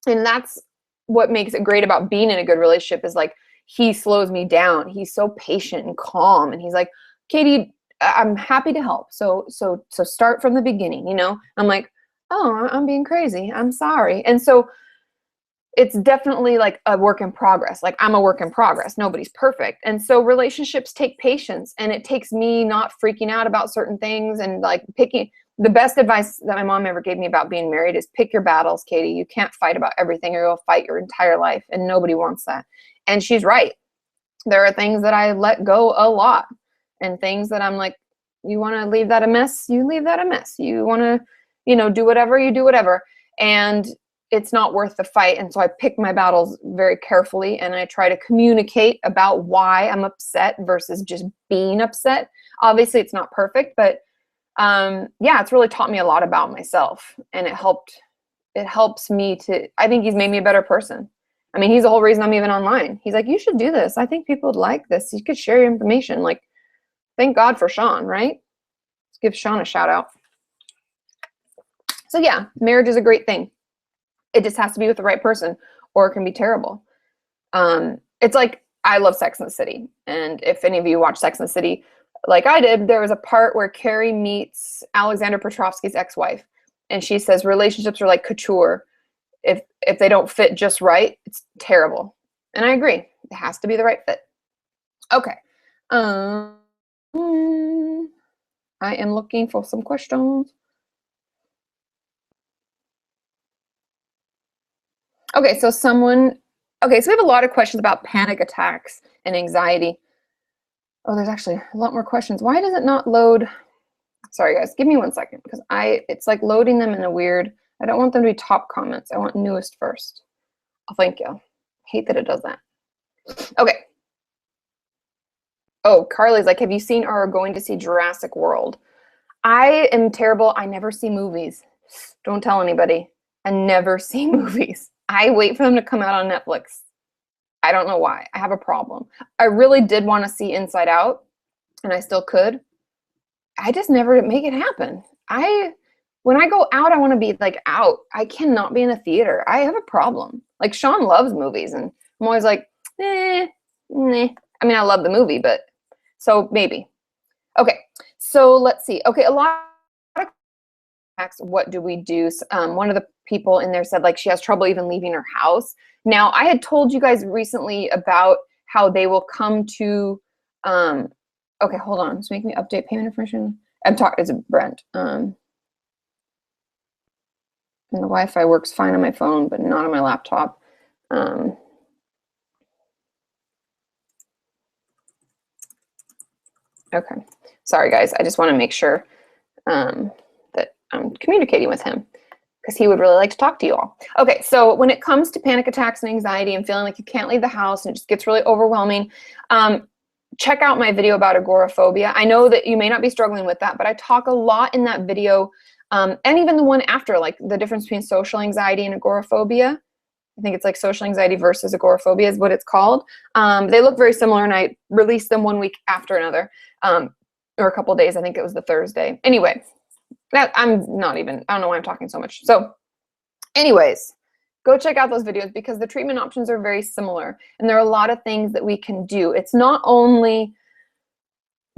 [SPEAKER 1] And that's what makes it great about being in a good relationship is like, he slows me down. He's so patient and calm. And he's like, Katie, I'm happy to help. So start from the beginning, you know? I'm like, oh, I'm being crazy. I'm sorry. And so it's definitely like a work in progress. Like, I'm a work in progress. Nobody's perfect. And so relationships take patience, and it takes me not freaking out about certain things and like picking. The best advice that my mom ever gave me about being married is pick your battles, Katie. You can't fight about everything or you'll fight your entire life, and nobody wants that. And she's right. There are things that I let go a lot, and things that I'm like, you want to leave that a mess, you leave that a mess. You want to, do whatever, you do whatever. And it's not worth the fight. And so I pick my battles very carefully, and I try to communicate about why I'm upset versus just being upset. Obviously it's not perfect, but yeah, it's really taught me a lot about myself, and it helps me to, I think he's made me a better person. I mean, he's the whole reason I'm even online. He's like, you should do this. I think people would like this. You could share your information. Like, thank God for Sean, right? Let's give Sean a shout out. So yeah, marriage is a great thing. It just has to be with the right person, or it can be terrible. It's like, I love Sex and the City. And if any of you watch Sex and the City, like I did, there was a part where Carrie meets Alexander Petrovsky's ex-wife. And she says, relationships are like couture. If they don't fit just right, it's terrible. And I agree. It has to be the right fit. Okay. I am looking for some questions. Okay, so we have a lot of questions about panic attacks and anxiety. Oh, there's actually a lot more questions. Why does it not load? Sorry guys, give me 1 second, because it's like loading them in a weird, I don't want them to be top comments. I want newest first. Oh, thank you. Hate that it does that. Okay. Oh, Carly's like, have you seen or are going to see Jurassic World? I am terrible. I never see movies. Don't tell anybody. I never see movies. I wait for them to come out on Netflix. I don't know why. I have a problem. I really did want to see Inside Out, and I still could. I just never make it happen. When I go out, I want to be like out. I cannot be in a theater. I have a problem. Like, Sean loves movies, and I'm always like, nah. I mean, I love the movie, but so maybe. Okay, so let's see. Okay, a lot of what do we do? One of the people in there said like she has trouble even leaving her house. Now, I had told you guys recently about how they will come to, okay, hold on. It's making me update payment information. It's Brent. And the Wi-Fi works fine on my phone, but not on my laptop. Okay, sorry guys. I just want to make sure that I'm communicating with him, because he would really like to talk to you all. Okay, so when it comes to panic attacks and anxiety and feeling like you can't leave the house and it just gets really overwhelming, check out my video about agoraphobia. I know that you may not be struggling with that, but I talk a lot in that video, and even the one after, like the difference between social anxiety and agoraphobia. I think it's like social anxiety versus agoraphobia is what it's called. They look very similar, and I release them 1 week after another. or a couple days. I think it was the Thursday. Anyway, I don't know why I'm talking so much. So anyways, go check out those videos because the treatment options are very similar. And there are a lot of things that we can do. It's not only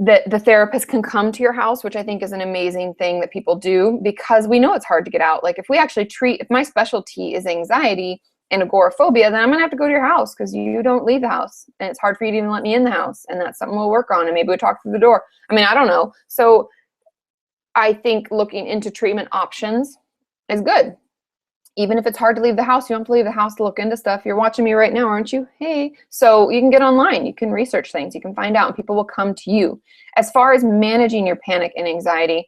[SPEAKER 1] that the therapist can come to your house, which I think is an amazing thing that people do because we know it's hard to get out. Like if we actually if my specialty is anxiety and agoraphobia, then I'm gonna have to go to your house because you don't leave the house and it's hard for you to even let me in the house. And that's something we'll work on. And maybe we'll talk through the door. I mean, I don't know. So I think looking into treatment options is good. Even if it's hard to leave the house, you don't have to leave the house to look into stuff. You're watching me right now, aren't you? Hey. So you can get online. You can research things. You can find out, and people will come to you. As far as managing your panic and anxiety,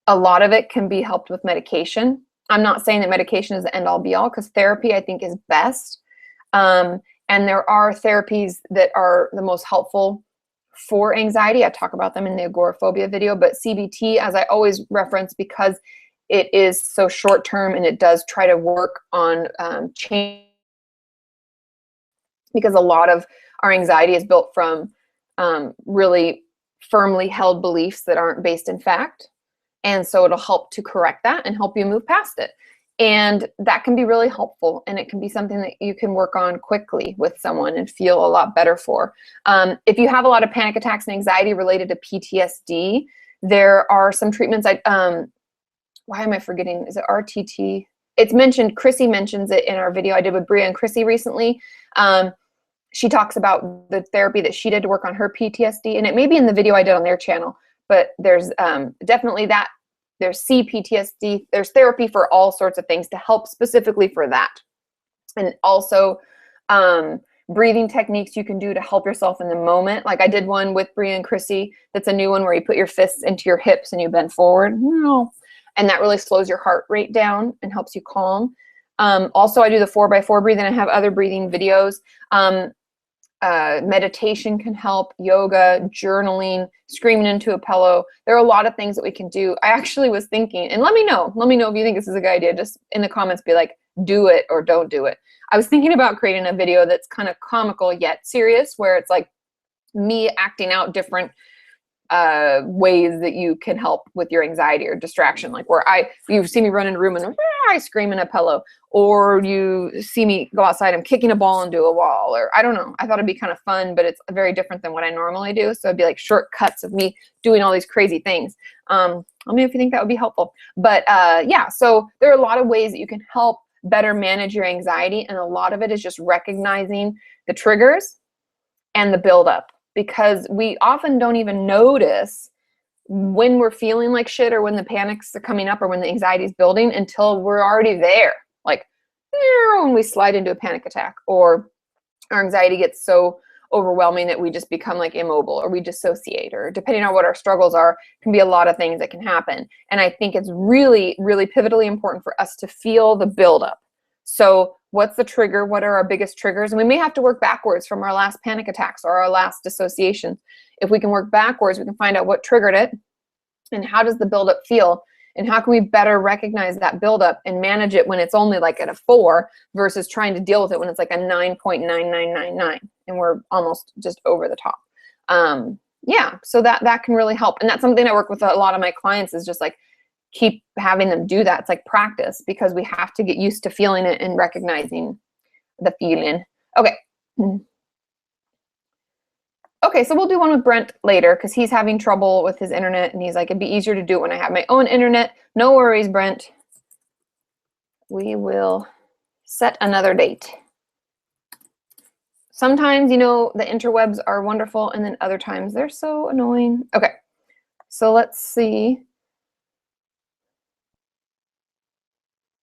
[SPEAKER 1] a lot of it can be helped with medication. I'm not saying that medication is the end all be all because therapy, I think, is best. And there are therapies that are the most helpful for anxiety. I talk about them in the agoraphobia video, but CBT, as I always reference, because it is so short term and it does try to work on change, because a lot of our anxiety is built from really firmly held beliefs that aren't based in fact. And so it'll help to correct that and help you move past it. And that can be really helpful, and it can be something that you can work on quickly with someone and feel a lot better for. If you have a lot of panic attacks and anxiety related to PTSD, there are some treatments. Why am I forgetting? Is it RTT? It's mentioned, Chrissy mentions it in our video I did with Bria and Chrissy recently. She talks about the therapy that she did to work on her PTSD, and it may be in the video I did on their channel, but there's definitely that. There's CPTSD, there's therapy for all sorts of things to help specifically for that. And also breathing techniques you can do to help yourself in the moment. Like I did one with Bria and Chrissy, that's a new one where you put your fists into your hips and you bend forward. And that really slows your heart rate down and helps you calm. Also, I do the 4x4 breathing. I have other breathing videos. Meditation can help, yoga, journaling, screaming into a pillow. There are a lot of things that we can do. I actually was thinking, and let me know if you think this is a good idea. Just in the comments, be like, do it or don't do it. I was thinking about creating a video that's kind of comical yet serious, where it's like me acting out different ways that you can help with your anxiety or distraction, like where you see me run in a room and I scream in a pillow, or you see me go outside, I'm kicking a ball into a wall, or I don't know. I thought it'd be kind of fun, but it's very different than what I normally do. So it'd be like shortcuts of me doing all these crazy things. Let me know if you think that would be helpful. But yeah, so there are a lot of ways that you can help better manage your anxiety, and a lot of it is just recognizing the triggers and the buildup, because we often don't even notice when we're feeling like shit or when the panics are coming up or when the anxiety is building until we're already there. Like when we slide into a panic attack, or our anxiety gets so overwhelming that we just become like immobile, or we dissociate, or depending on what our struggles are, can be a lot of things that can happen. And I think it's really, really pivotally important for us to feel the buildup. So what's the trigger? What are our biggest triggers? And we may have to work backwards from our last panic attacks or our last dissociations. If we can work backwards, we can find out what triggered it and how does the buildup feel, and how can we better recognize that buildup and manage it when it's only like at a 4 versus trying to deal with it when it's like a 9.9999 and we're almost just over the top. Yeah, so that can really help. And that's something I work with a lot of my clients, is just like keep having them do that. It's like practice, because we have to get used to feeling it and recognizing the feeling. Okay. Okay, so we'll do one with Brent later because he's having trouble with his internet, and he's like, it'd be easier to do it when I have my own internet. No worries, Brent. We will set another date. Sometimes, you know, the interwebs are wonderful, and then other times they're so annoying. Okay, so let's see.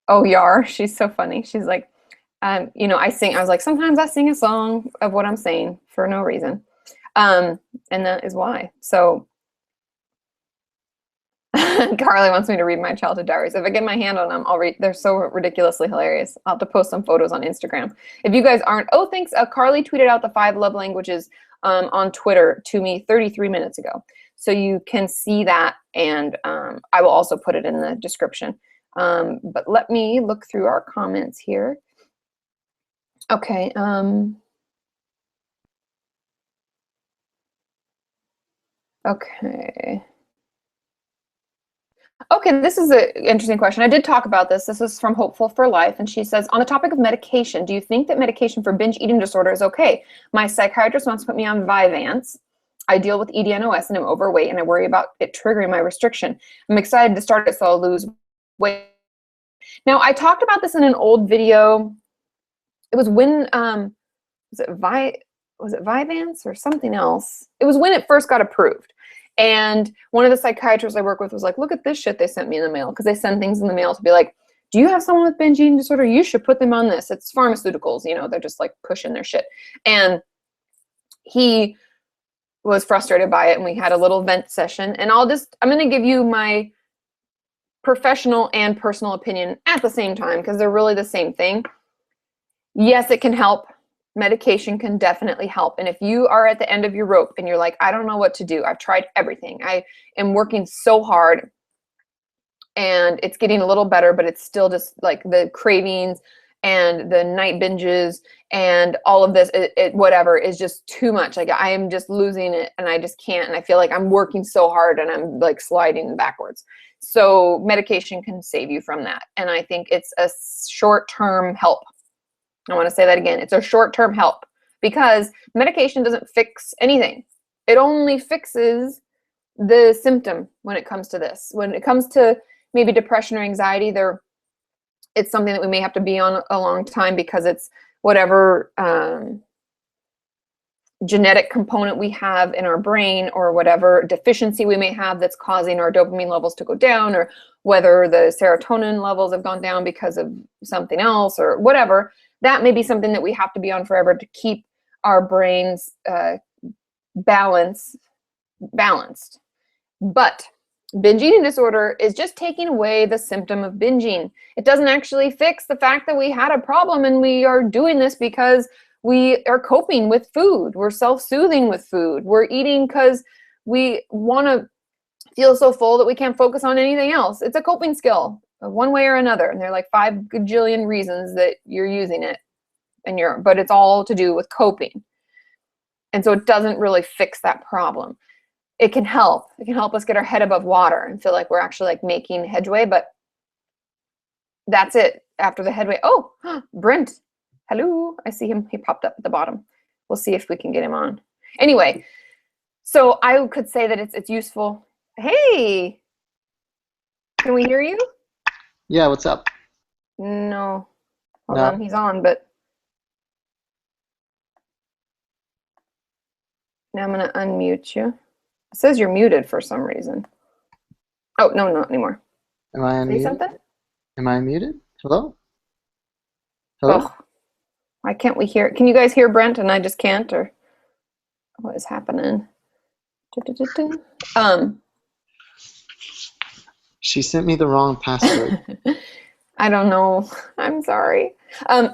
[SPEAKER 1] Oh, Yar, she's so funny. She's like, you know, I was like, sometimes I sing a song of what I'm saying for no reason. And that is why. So Carly wants me to read my childhood diaries. If I get my hand on them, I'll read. They're so ridiculously hilarious. I'll have to post some photos on Instagram. If you guys aren't, oh, thanks. Carly tweeted out the 5 love languages on Twitter to me 33 minutes ago. So you can see that, and I will also put it in the description. But let me look through our comments here. Okay. Okay. Okay, this is an interesting question. I did talk about this. This is from Hopeful for Life, and she says, on the topic of medication, do you think that medication for binge eating disorder is okay? My psychiatrist wants to put me on Vyvanse. I deal with EDNOS and I'm overweight, and I worry about it triggering my restriction. I'm excited to start it so I'll lose weight. Now, I talked about this in an old video. It was when, was it Vyvanse or something else? It was when it first got approved. And one of the psychiatrists I work with was like, look at this shit they sent me in the mail. Because they send things in the mail to be like, do you have someone with binge eating disorder? You should put them on this. It's pharmaceuticals, you know, they're just like pushing their shit. And he was frustrated by it, and we had a little vent session. And I'm going to give you my professional and personal opinion at the same time, because they're really the same thing. Yes, it can help. Medication can definitely help. And if you are at the end of your rope and you're like, I don't know what to do, I've tried everything, I am working so hard and it's getting a little better, but it's still just like the cravings and the night binges and all of this, whatever, is just too much. Like, I am just losing it and I just can't. And I feel like I'm working so hard and I'm like sliding backwards. So medication can save you from that. And I think it's a short-term help. I want to say that again. It's a short-term help, because medication doesn't fix anything. It only fixes the symptom when it comes to this. When it comes to maybe depression or anxiety, it's something that we may have to be on a long time, because it's whatever genetic component we have in our brain, or whatever deficiency we may have that's causing our dopamine levels to go down, or whether the serotonin levels have gone down because of something else or whatever. That may be something that we have to be on forever to keep our brains balanced. But binge eating disorder is just taking away the symptom of binging. It doesn't actually fix the fact that we had a problem and we are doing this because we are coping with food. We're self-soothing with food. We're eating because we want to feel so full that we can't focus on anything else. It's a coping skill, one way or another. And there are like 5 gajillion reasons that you're using it, but it's all to do with coping. And so it doesn't really fix that problem. It can help. It can help us get our head above water and feel like we're actually like making headway, but that's it. After the headway. Oh, Brent. Hello. I see him. He popped up at the bottom. We'll see if we can get him on. Anyway, so I could say that it's useful. Hey, can we hear you?
[SPEAKER 2] Yeah, what's up?
[SPEAKER 1] No. Hold
[SPEAKER 2] No.
[SPEAKER 1] on. He's on, but now I'm going to unmute you. It says you're muted for some reason. Oh, no, not anymore.
[SPEAKER 2] Am I
[SPEAKER 1] Say
[SPEAKER 2] unmuted?
[SPEAKER 1] something?
[SPEAKER 2] Am I unmuted? Hello? Hello?
[SPEAKER 1] Oh, why can't we hear? Can you guys hear Brent and I just can't? Or what is happening?
[SPEAKER 2] She sent me the wrong password.
[SPEAKER 1] I don't know. I'm sorry.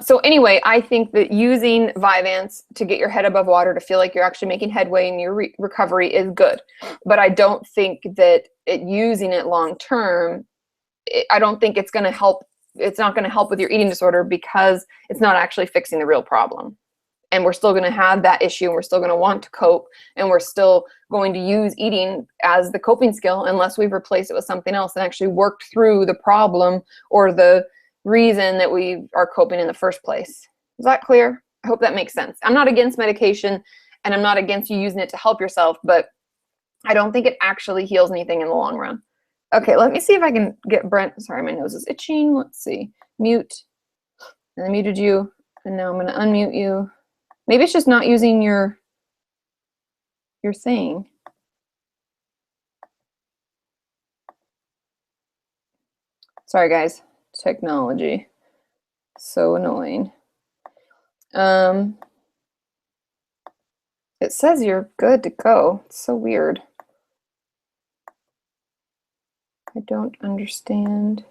[SPEAKER 1] So anyway, I think that using Vyvanse to get your head above water, to feel like you're actually making headway in your recovery, is good. But I don't think that using it long term, I don't think it's going to help. It's not going to help with your eating disorder, because it's not actually fixing the real problem. And we're still going to have that issue, and we're still going to want to cope, and we're still going to use eating as the coping skill unless we've replaced it with something else and actually worked through the problem or the reason that we are coping in the first place. Is that clear? I hope that makes sense. I'm not against medication, and I'm not against you using it to help yourself, but I don't think it actually heals anything in the long run. Okay, let me see if I can get Brent. Sorry, my nose is itching. Let's see. Mute. And I muted you, and now I'm going to unmute you. Maybe it's just not using your thing. Sorry, guys. Technology. So annoying. It says you're good to go. It's so weird. I don't understand.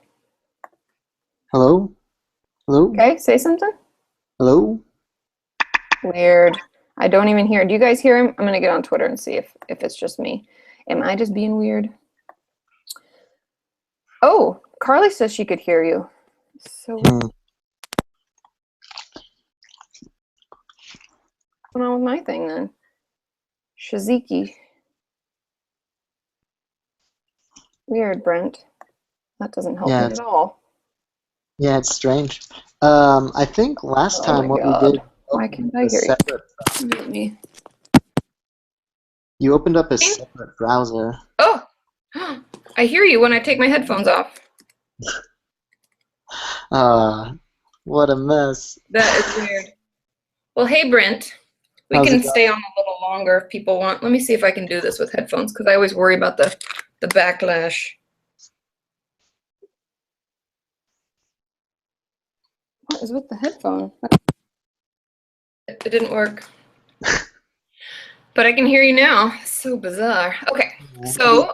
[SPEAKER 2] Hello? Hello?
[SPEAKER 1] Okay, say something.
[SPEAKER 2] Hello?
[SPEAKER 1] Weird. I don't even hear. Do you guys hear him? I'm gonna get on Twitter and see if it's just me. Am I just being weird? Oh, Carly says she could hear you. So what's going on with my thing then? Shaziki. Weird, Brent. That doesn't help
[SPEAKER 2] Yeah,
[SPEAKER 1] me at all.
[SPEAKER 2] yeah, it's strange. I think last
[SPEAKER 1] Oh
[SPEAKER 2] time
[SPEAKER 1] my
[SPEAKER 2] what we did,
[SPEAKER 1] God. Why
[SPEAKER 2] opened
[SPEAKER 1] can't
[SPEAKER 2] up
[SPEAKER 1] I
[SPEAKER 2] a
[SPEAKER 1] hear you?
[SPEAKER 2] separate,
[SPEAKER 1] Mute me.
[SPEAKER 2] you opened up a separate browser.
[SPEAKER 1] Oh, I hear you when I take my headphones off.
[SPEAKER 2] Uh, what a mess.
[SPEAKER 1] That is weird. Well, hey, Brent. We
[SPEAKER 2] How's it
[SPEAKER 1] can
[SPEAKER 2] going?
[SPEAKER 1] stay on a little longer if people want. Let me see if I can do this with headphones because I always worry about the backlash. What is with the headphone? It didn't work. But I can hear you now. So bizarre. Okay. So,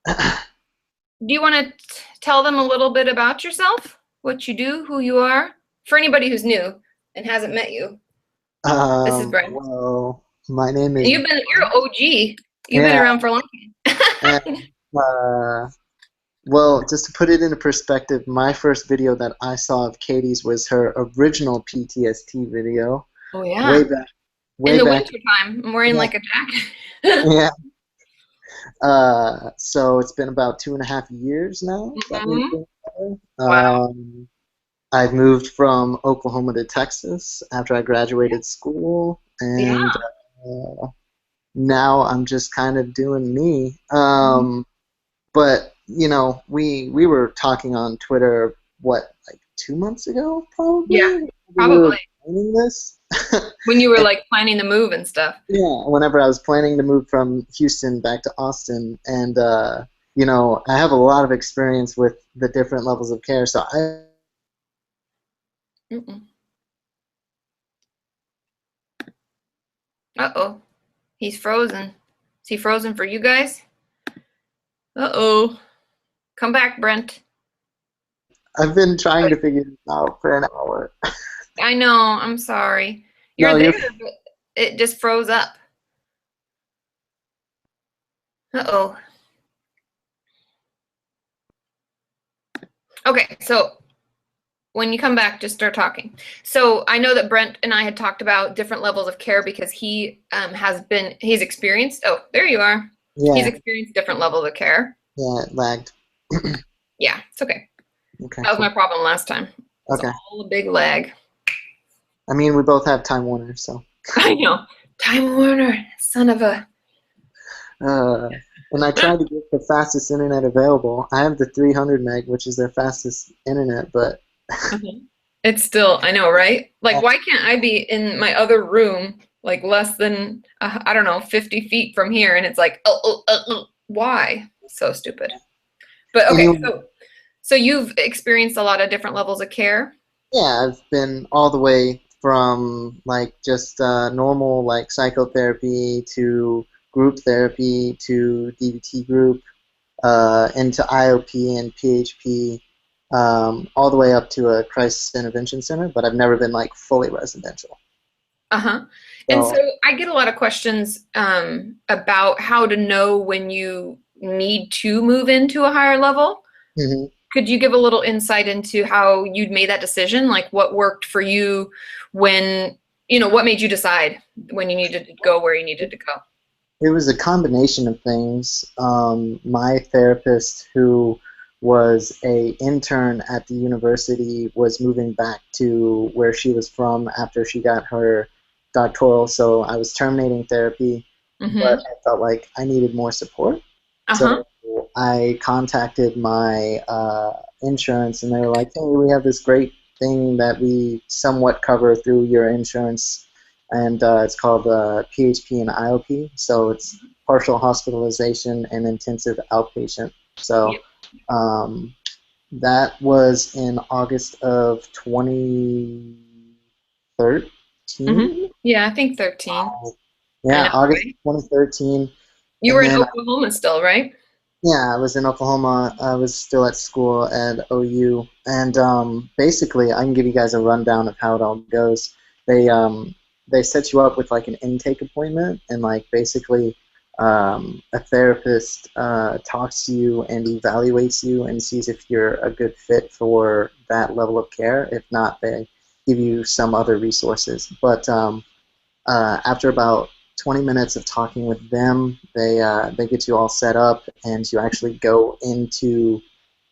[SPEAKER 1] do you want to tell them a little bit about yourself? What you do, who you are? For anybody who's new and hasn't met you. This is Brent.
[SPEAKER 2] Well, my name is
[SPEAKER 1] You're an OG. You've been
[SPEAKER 2] yeah,
[SPEAKER 1] around for a long time.
[SPEAKER 2] and well, just to put it into perspective, my first video that I saw of Katie's was her original PTSD video,
[SPEAKER 1] Oh
[SPEAKER 2] way
[SPEAKER 1] yeah.
[SPEAKER 2] back,
[SPEAKER 1] In
[SPEAKER 2] way
[SPEAKER 1] the
[SPEAKER 2] back.
[SPEAKER 1] winter time, I'm wearing
[SPEAKER 2] Yeah,
[SPEAKER 1] like a jacket.
[SPEAKER 2] yeah. So it's been about 2.5 years now that we've
[SPEAKER 1] Mhm.
[SPEAKER 2] been together.
[SPEAKER 1] Wow.
[SPEAKER 2] I've moved from Oklahoma to Texas after I graduated school,
[SPEAKER 1] Yeah.
[SPEAKER 2] and now I'm just kind of doing me.
[SPEAKER 1] Mhm.
[SPEAKER 2] But we were talking on Twitter, what, like 2 months ago,
[SPEAKER 1] Yeah,
[SPEAKER 2] probably? We were
[SPEAKER 1] probably.
[SPEAKER 2] planning this.
[SPEAKER 1] When you were
[SPEAKER 2] And,
[SPEAKER 1] like planning the move and stuff.
[SPEAKER 2] yeah, whenever I was planning to move from Houston back to Austin, and I have a lot of experience with the different levels of care, so I.
[SPEAKER 1] Mm-mm. Uh-oh. He's frozen. Is he frozen for you guys? Uh-oh. Come back, Brent.
[SPEAKER 2] I've been trying to figure this out for an hour.
[SPEAKER 1] I know. I'm sorry. You're
[SPEAKER 2] No,
[SPEAKER 1] there,
[SPEAKER 2] you're.
[SPEAKER 1] but it just froze up. Uh-oh. Okay, so when you come back, just start talking. So I know that Brent and I had talked about different levels of care because he's experienced, oh, there you are. He's
[SPEAKER 2] Yeah,
[SPEAKER 1] experienced different levels of care.
[SPEAKER 2] yeah, it lagged.
[SPEAKER 1] Yeah, it's okay.
[SPEAKER 2] Okay,
[SPEAKER 1] That was my
[SPEAKER 2] cool.
[SPEAKER 1] problem last time. It's
[SPEAKER 2] Okay.
[SPEAKER 1] all a big lag.
[SPEAKER 2] I mean, we both have Time Warner, so.
[SPEAKER 1] I know. Time Warner, son of a.
[SPEAKER 2] Uh, and I tried to get the fastest internet available. I have the 300 meg, which is their fastest internet, but
[SPEAKER 1] It's still, I know, right? Like, why can't I be in my other room, like less than, I don't know, 50 feet from here? And it's like, why? So stupid. But okay,
[SPEAKER 2] anyway,
[SPEAKER 1] so you've experienced a lot of different levels of care.
[SPEAKER 2] yeah, I've been all the way from like just normal like psychotherapy to group therapy to DBT group into IOP and PHP, all the way up to a crisis intervention center. But I've never been like fully residential.
[SPEAKER 1] Uh-huh. And so
[SPEAKER 2] So
[SPEAKER 1] I get a lot of questions about how to know when you need to move into a higher level.
[SPEAKER 2] mhm.
[SPEAKER 1] Could you give a little insight into how you'd made that decision? Like what worked for you when, what made you decide when you needed to go where you needed to go?
[SPEAKER 2] It was a combination of things. My therapist, who was a intern at the university, was moving back to where she was from after she got her doctoral. So I was terminating therapy, but
[SPEAKER 1] Mm-hmm.
[SPEAKER 2] I felt like I needed more support.
[SPEAKER 1] Uh-huh.
[SPEAKER 2] So I contacted my insurance, and they were like, "Hey, we have this great thing that we somewhat cover through your insurance, and it's called PHP and IOP. So it's partial hospitalization and intensive outpatient." So
[SPEAKER 1] Yep.
[SPEAKER 2] um, that was in August of 2013.
[SPEAKER 1] Mm-hmm. Yeah, I think 13. I
[SPEAKER 2] Yeah,
[SPEAKER 1] know,
[SPEAKER 2] August
[SPEAKER 1] right?
[SPEAKER 2] 2013.
[SPEAKER 1] You
[SPEAKER 2] And
[SPEAKER 1] were in
[SPEAKER 2] then
[SPEAKER 1] Oklahoma still, right?
[SPEAKER 2] yeah, I was in Oklahoma. I was still at school at OU, and basically, I can give you guys a rundown of how it all goes. They they set you up with like an intake appointment, and like basically, a therapist talks to you and evaluates you and sees if you're a good fit for that level of care. If not, they give you some other resources. But after about 20 minutes of talking with them. They get you all set up, and you actually go into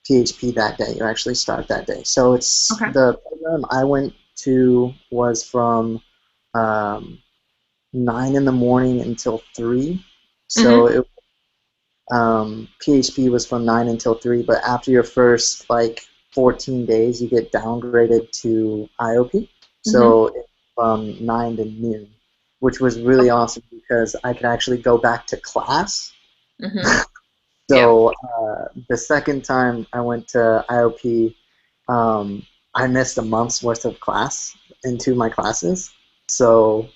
[SPEAKER 2] PHP that day. You actually start that day. So it's
[SPEAKER 1] Okay.
[SPEAKER 2] the program I went to was from 9 in the morning until 3. So
[SPEAKER 1] Mm-hmm.
[SPEAKER 2] PHP was from 9 until 3, but after your first 14 days, you get downgraded to IOP.
[SPEAKER 1] Mm-hmm.
[SPEAKER 2] So it's from 9 to noon, which was really awesome because I could actually go back to class.
[SPEAKER 1] Mm-hmm. Yeah.
[SPEAKER 2] So the second time I went to IOP, I missed a month's worth of class in 2 of my classes. So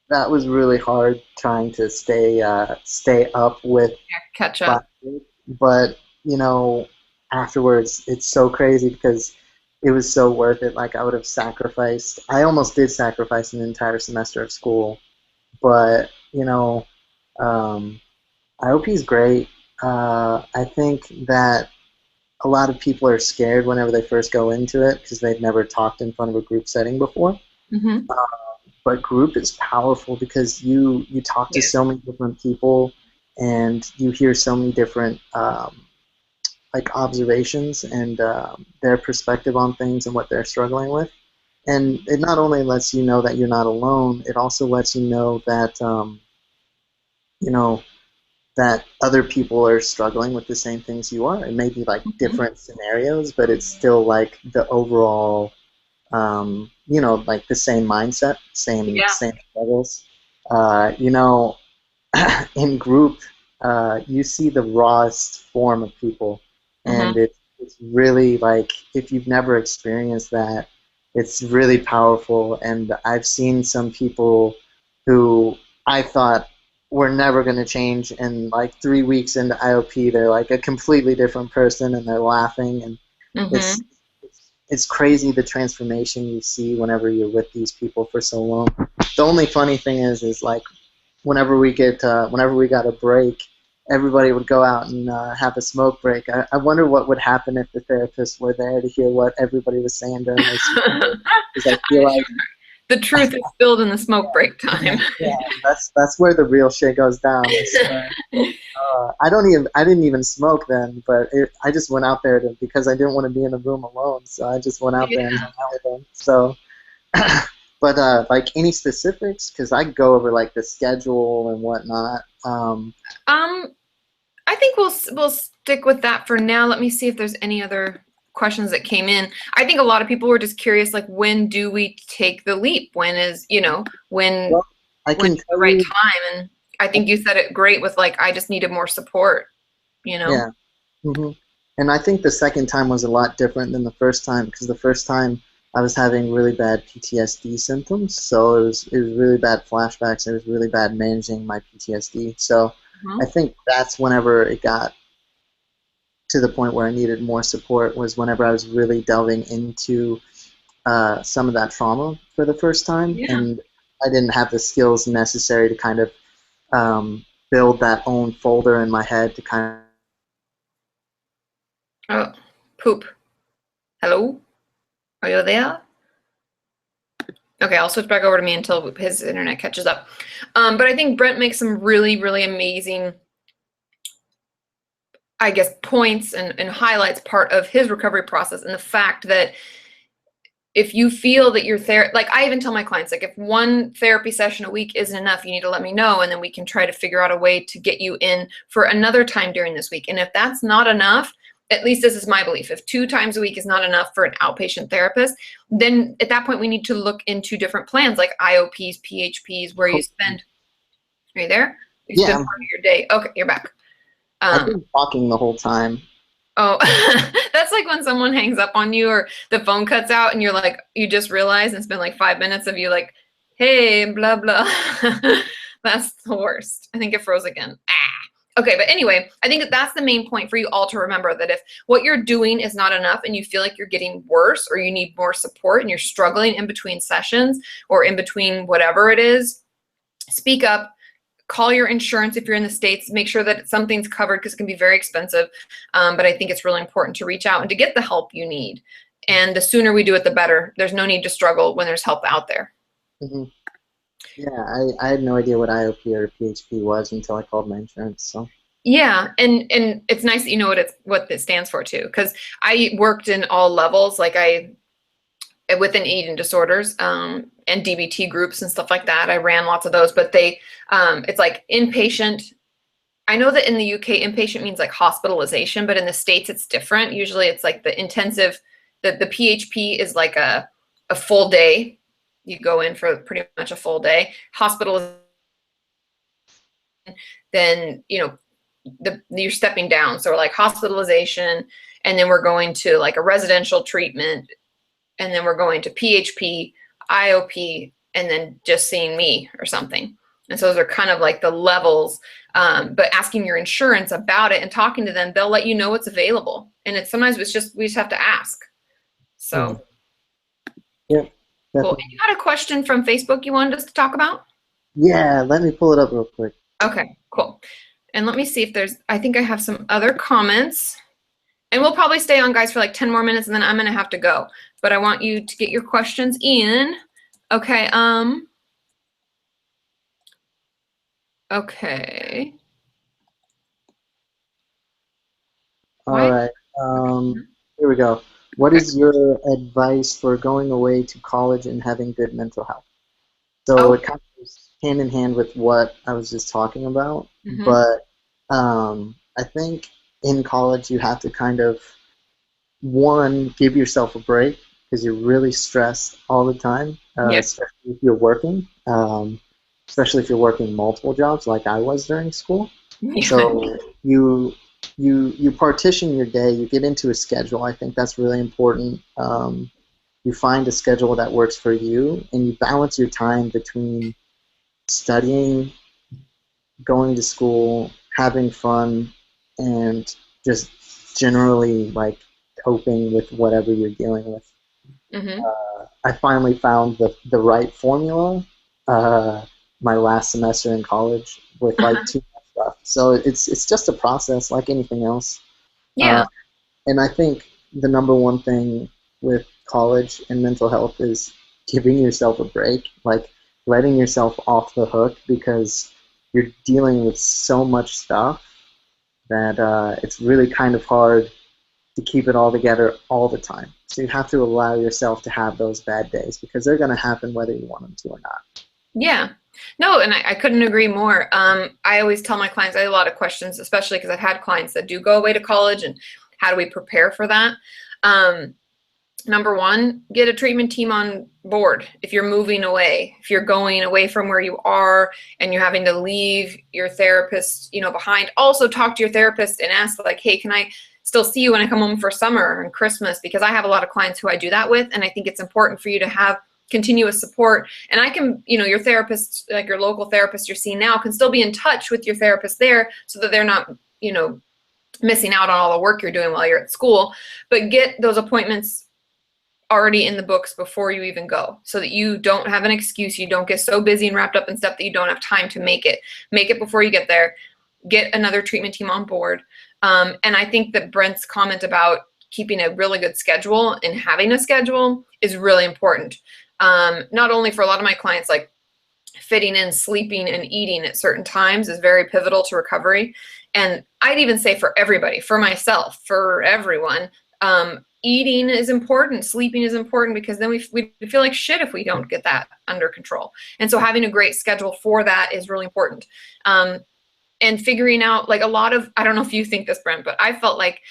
[SPEAKER 2] that was really hard trying to stay up with
[SPEAKER 1] Catch up.
[SPEAKER 2] classes. But afterwards it's so crazy because it was so worth it. Like I would have sacrificed. I almost did sacrifice an entire semester of school, but um, IOP is great. I think that a lot of people are scared whenever they first go into it because they've never talked in front of a group setting before.
[SPEAKER 1] Mm-hmm.
[SPEAKER 2] But group is powerful because you talk to
[SPEAKER 1] Yes.
[SPEAKER 2] so many different people and you hear so many different observations and their perspective on things and what they're struggling with. And it not only lets you know that you're not alone, it also lets you know you know that other people are struggling with the same things you are. It may be
[SPEAKER 1] Mm-hmm.
[SPEAKER 2] different scenarios, but it's still the overall, the same mindset,
[SPEAKER 1] Yeah.
[SPEAKER 2] same struggles. Uh, you know, in group, you see the rawest form of people,
[SPEAKER 1] Mm-hmm.
[SPEAKER 2] and it's really if you've never experienced that, it's really powerful. And I've seen some people who I thought were never going to change, and 3 weeks into IOP, they're a completely different person, and they're laughing, and
[SPEAKER 1] Mm-hmm.
[SPEAKER 2] it's it's crazy the transformation you see whenever you're with these people for so long. The only funny thing is whenever we got a break, everybody would go out and have a smoke break. I wonder what would happen if the therapists were there to hear what everybody was saying during their smoke break. Because I feel
[SPEAKER 1] I'm sure the truth is spilled in the smoke break time.
[SPEAKER 2] yeah, that's where the real shit goes down. I swear. I didn't even smoke then, but I just went out there because I didn't want to be in the room alone. So I just went out there and
[SPEAKER 1] Yeah.
[SPEAKER 2] hung out with them. So. But any specifics? Because I could go over the schedule and whatnot.
[SPEAKER 1] Um, I think we'll stick with that for now. Let me see if there's any other questions that came in. I think a lot of people were just curious, when do we take the leap? When is, when
[SPEAKER 2] Well, I
[SPEAKER 1] when's
[SPEAKER 2] can
[SPEAKER 1] the
[SPEAKER 2] tell
[SPEAKER 1] right
[SPEAKER 2] you.
[SPEAKER 1] time? And I think you said it great with I just needed more support.
[SPEAKER 2] Yeah. hmm And I think the second time was a lot different than the first time because the first time I was having really bad PTSD symptoms, so it was really bad flashbacks. It was really bad managing my PTSD. So I
[SPEAKER 1] Mhm.
[SPEAKER 2] think that's whenever it got to the point where I needed more support was whenever I was really delving into some of that trauma for the first time,
[SPEAKER 1] Yeah.
[SPEAKER 2] and I didn't have the skills necessary to kind of build that own folder in my head to kind
[SPEAKER 1] Oh, poop. Hello? Are you there? Okay, I'll switch back over to me until his internet catches up. But I think Brent makes some really, really amazing, I guess, points and highlights part of his recovery process and the fact that if you feel that your I even tell my clients, if one therapy session a week isn't enough, you need to let me know, and then we can try to figure out a way to get you in for another time during this week. And if that's not enough, at least this is my belief, if 2 times a week is not enough for an outpatient therapist, then at that point we need to look into different plans like IOPs, PHPs, where you
[SPEAKER 2] of.
[SPEAKER 1] spend, are you there? You
[SPEAKER 2] Yeah,
[SPEAKER 1] spend part of your day. Okay, you're back.
[SPEAKER 2] I've
[SPEAKER 1] Um,
[SPEAKER 2] been talking the whole time.
[SPEAKER 1] Oh, that's like when someone hangs up on you or the phone cuts out and you're you just realize and it's been 5 minutes of you hey, blah, blah. That's the worst. I think it froze again. Okay, but anyway, I think that's the main point for you all to remember, that if what you're doing is not enough and you feel like you're getting worse or you need more support and you're struggling in between sessions or in between whatever it is, speak up. Call your insurance if you're in the States. Make sure that something's covered because it can be very expensive. But I think it's really important to reach out and to get the help you need. And the sooner we do it, the better. There's no need to struggle when there's help out there.
[SPEAKER 2] hmm Yeah, I had no idea what IOP or PHP was until I called my insurance. So
[SPEAKER 1] Yeah, and it's nice that you know what it stands for too, because I worked in all levels, like I within eating disorders, and DBT groups and stuff like that. I ran lots of those, but it's like inpatient. I know that in the UK, inpatient means like hospitalization, but in the States it's different. Usually it's like the intensive, the PHP is like a full day. You go in for pretty much a full day. Hospital, then, you're stepping down. So we're like hospitalization, and then we're going to like a residential treatment, and then we're going to PHP, IOP, and then just seeing me or something. And so those are kind of like the levels. But asking your insurance about it and talking to them, they'll let you know what's available. And sometimes we just have to ask.
[SPEAKER 2] yeah,
[SPEAKER 1] So
[SPEAKER 2] yeah,
[SPEAKER 1] cool. And
[SPEAKER 2] definitely.
[SPEAKER 1] you had a question from Facebook you wanted us to talk about?
[SPEAKER 2] Yeah, let me pull it up real quick.
[SPEAKER 1] Okay, cool. And let me see if I think I have some other comments. And we'll probably stay on, guys, for like 10 more minutes, and then I'm going to have to go. But I want you to get your questions in. Okay, okay.
[SPEAKER 2] All
[SPEAKER 1] Why?
[SPEAKER 2] right.
[SPEAKER 1] Okay.
[SPEAKER 2] Here we go. What
[SPEAKER 1] Okay.
[SPEAKER 2] is your advice for going away to college and having good mental health? So
[SPEAKER 1] Oh,
[SPEAKER 2] it kind of goes hand in hand with what I was just talking about,
[SPEAKER 1] mm-hmm.
[SPEAKER 2] but I think in college you have to kind of one give yourself a break because you're really stressed all the time,
[SPEAKER 1] Yeah.
[SPEAKER 2] especially if you're working, especially if you're working multiple jobs like I was during school.
[SPEAKER 1] Yeah.
[SPEAKER 2] So you partition your day. You get into a schedule. I think that's really important. You find a schedule that works for you, and you balance your time between studying, going to school, having fun, and just generally like coping with whatever you're dealing with.
[SPEAKER 1] Mm-hmm.
[SPEAKER 2] I finally found the right formula my last semester in college with like
[SPEAKER 1] Uh-huh.
[SPEAKER 2] too much stuff. So it's just a process like anything else. Uh,
[SPEAKER 1] Yeah.
[SPEAKER 2] and I think the number one thing with college and mental health is giving yourself a break, like letting yourself off the hook because you're dealing with so much stuff that it's really kind of hard to keep it all together all the time. So you have to allow yourself to have those bad days because they're going to happen whether you want them to or not.
[SPEAKER 1] Yeah. No, and I couldn't agree more. I always tell my clients, I have a lot of questions, especially because I've had clients that do go away to college, and how do we prepare for that? Um, Number one, get a treatment team on board. If you're moving away, if you're going away from where you are and you're having to leave your therapist, behind, also talk to your therapist and ask like, hey, can I still see you when I come home for summer and Christmas? Because I have a lot of clients who I do that with, and I think it's important for you to have continuous support. And I can, your therapist, like your local therapist you're seeing now, can still be in touch with your therapist there so that they're not, missing out on all the work you're doing while you're at school. But get those appointments already in the books before you even go, so that you don't have an excuse. You don't get so busy and wrapped up in stuff that you don't have time to make it before you get there. Get another treatment team on board. And I think that Brent's comment about keeping a really good schedule and having a schedule is really important. Not only for a lot of my clients, like fitting in sleeping and eating at certain times is very pivotal to recovery. And I'd even say for everybody, for myself, for everyone, eating is important, sleeping is important, because then we feel like shit if we don't get that under control. And so having a great schedule for that is really important. And figuring out, like, I don't know if you think this, Brent, but I felt like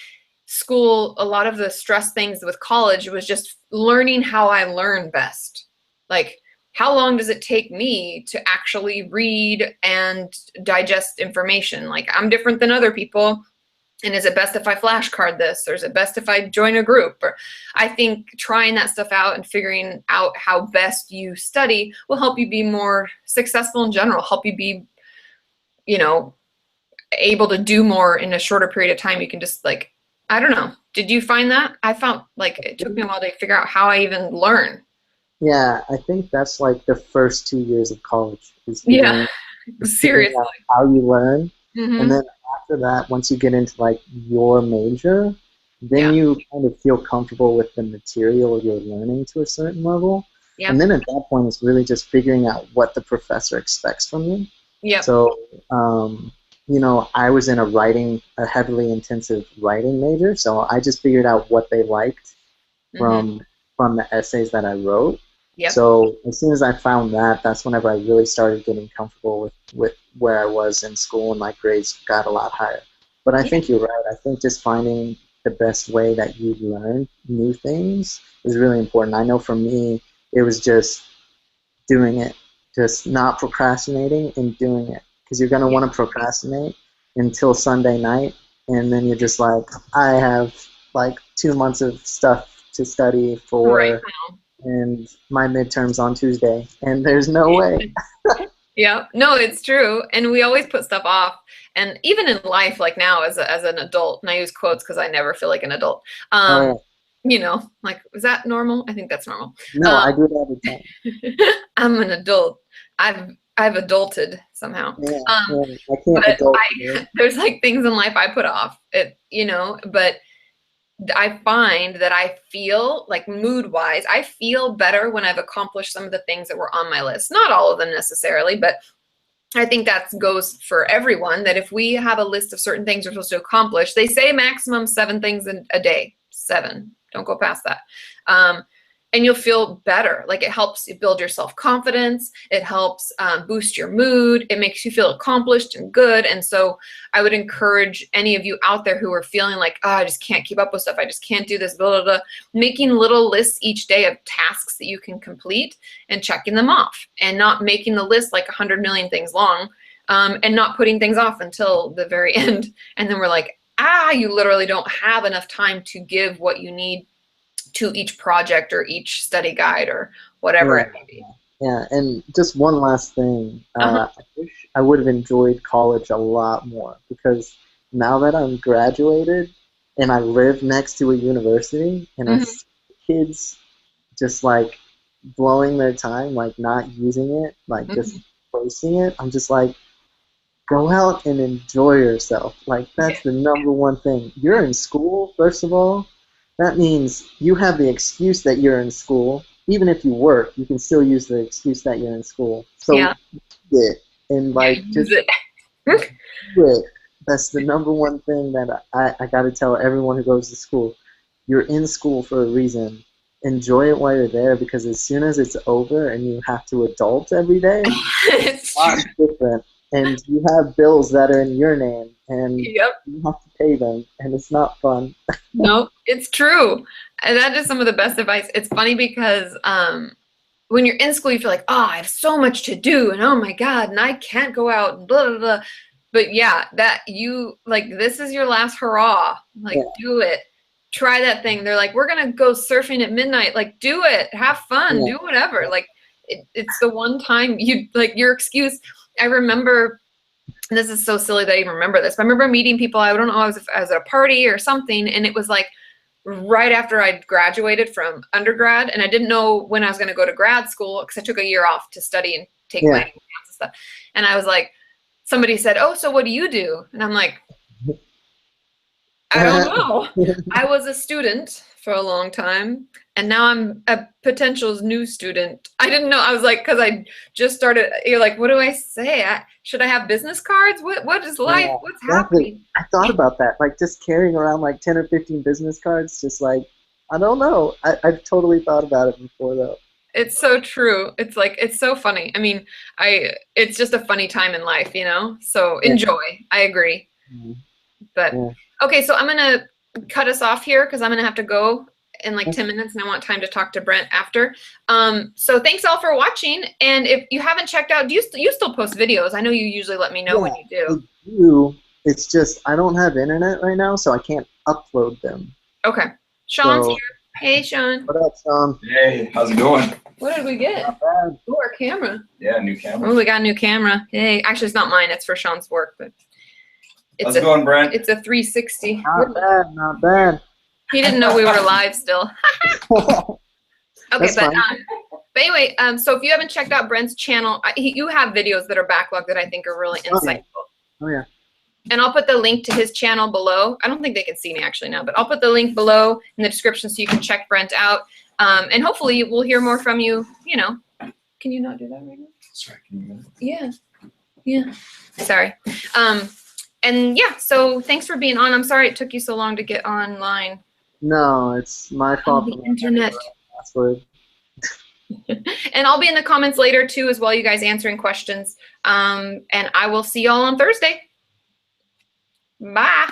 [SPEAKER 1] school, a lot of the stress things with college was just learning how I learn best. Like, how long does it take me to actually read and digest information? Like, I'm different than other people. And is it best if I flashcard this, or is it best if I join a group? Or I think trying that stuff out and figuring out how best you study will help you be more successful in general, help you be, you know, able to do more in a shorter period of time. You can just, like, I don't know. Did you find that? I found like it took me a while to figure out how I even learn.
[SPEAKER 2] Yeah, I think that's like the first 2 years of college is
[SPEAKER 1] Yeah,
[SPEAKER 2] figuring
[SPEAKER 1] seriously.
[SPEAKER 2] out how you learn, and
[SPEAKER 1] Mm-hmm.
[SPEAKER 2] then after that, once you get into like your major, then
[SPEAKER 1] Yeah.
[SPEAKER 2] you kind of feel comfortable with the material you're learning to a certain level. And then at that point, it's really just figuring out what the professor expects from you. So, you know, I was in a heavily intensive writing major, so I just figured out what they liked from the essays that I wrote. So as soon as I found that, that's whenever I really started getting comfortable with where I was in school, and my grades got a lot higher. But I think you're right. I think just finding the best way that you learn new things is really important. I know for me, it was just doing it, just not procrastinating and doing it. Because you're going to want to procrastinate until Sunday night, and then you're just like, I have like 2 months of stuff to study for, and my midterm's on Tuesday, and there's no way.
[SPEAKER 1] No, it's true. And we always put stuff off. And even in life, like now as an adult, and I use quotes because I never feel like an adult. You know, like, is that normal? I think that's normal.
[SPEAKER 2] No, I do it all the time.
[SPEAKER 1] I'm an adult. I've adulted somehow.
[SPEAKER 2] I can't adult.
[SPEAKER 1] There's like things in life I put off. You know, but I find that I feel like mood-wise, I feel better when I've accomplished some of the things that were on my list. Not all of them necessarily, but I think that goes for everyone, that if we have a list of certain things we're supposed to accomplish, they say maximum 7 things a day. 7. Don't go past that. And you'll feel better. Like, it helps you build your self-confidence. It helps boost your mood. It makes you feel accomplished and good. And so I would encourage any of you out there who are feeling like, oh, I just can't keep up with stuff. I just can't do this, blah, blah, blah. Making little lists each day of tasks that you can complete and checking them off, and not making the list like 100 million things long, and not putting things off until the very end. And then we're like, you literally don't have enough time to give what you need to each project or each study guide or whatever it may be.
[SPEAKER 2] Yeah, and just one last thing. I wish I would have enjoyed college a lot more, because now that I'm graduated and I live next to a university, and I see kids just like blowing their time, like not using it, like just wasting it, I'm just like, go out and enjoy yourself. Like, that's the number one thing. You're in school, first of all. That means you have the excuse that you're in school. Even if you work, you can still use the excuse that you're in school. So do it. And like, just do it. That's the number one thing that I got to tell everyone who goes to school. You're in school for a reason. Enjoy it while you're there, because as soon as it's over and you have to adult every day, it's different. And you have bills that are in your name, and you have to pay them, and it's not fun.
[SPEAKER 1] Nope, it's true. And that is some of the best advice. It's funny because when you're in school, you feel like, oh, I have so much to do, and oh my God, and I can't go out, and blah, blah, blah. But yeah, that you, like, this is your last hurrah. Like, do it. Try that thing. They're like, we're going to go surfing at midnight. Like, do it. Have fun. Do whatever. Like, it's the one time you, like, your excuse. I remember, this is so silly that I even remember this, but I remember meeting people, I don't know, I was at a party or something, and it was like right after I graduated from undergrad, and I didn't know when I was going to go to grad school, because I took a year off to study and take my exams and stuff. And I was like, somebody said, oh, so what do you do? And I'm like, I don't know. I was a student for a long time, and now I'm a potential new student. I didn't know. I was like, because I just started, you're like, what do I say? Should I have business cards? What is life? What's happening?
[SPEAKER 2] I thought about that, like just carrying around like 10 or 15 business cards, just like, I don't know. I've totally thought about it before, though.
[SPEAKER 1] It's so true. It's like, it's so funny. I mean, it's just a funny time in life, you know? So enjoy. I agree. But, okay, so I'm going to cut us off here, because I'm going to have to go in like 10 minutes, and I want time to talk to Brent after. So thanks all for watching. And if you haven't checked out, you still post videos? I know you usually let me know when you do.
[SPEAKER 2] I do. It's just I don't have internet right now, so I can't upload them.
[SPEAKER 1] Okay. Sean's here. Hey, Sean.
[SPEAKER 2] What up, Sean?
[SPEAKER 3] Hey, how's it going?
[SPEAKER 1] What did we get?
[SPEAKER 2] Not bad.
[SPEAKER 1] Oh, our camera.
[SPEAKER 3] Yeah, new camera.
[SPEAKER 1] Oh, we got a new camera. Hey, actually, it's not mine. It's for Sean's work, but
[SPEAKER 3] how's it going, Brent?
[SPEAKER 1] It's a 360.
[SPEAKER 2] Not bad. Not bad.
[SPEAKER 1] He didn't know we were live still. Okay, but anyway, so if you haven't checked out Brent's channel, you have videos that are backlogged that I think are really insightful.
[SPEAKER 2] Oh yeah.
[SPEAKER 1] And I'll put the link to his channel below. I don't think they can see me actually now, but I'll put the link below in the description so you can check Brent out. And hopefully we'll hear more from you, you know. Can you not do that right now?
[SPEAKER 3] Sorry, can you go?
[SPEAKER 1] Yeah. Yeah. Sorry. And yeah, so thanks for being on. I'm sorry it took you so long to get online.
[SPEAKER 2] No, it's my fault.
[SPEAKER 1] The internet.
[SPEAKER 2] Password.
[SPEAKER 1] And I'll be in the comments later too as well, you guys answering questions. And I will see y'all on Thursday. Bye.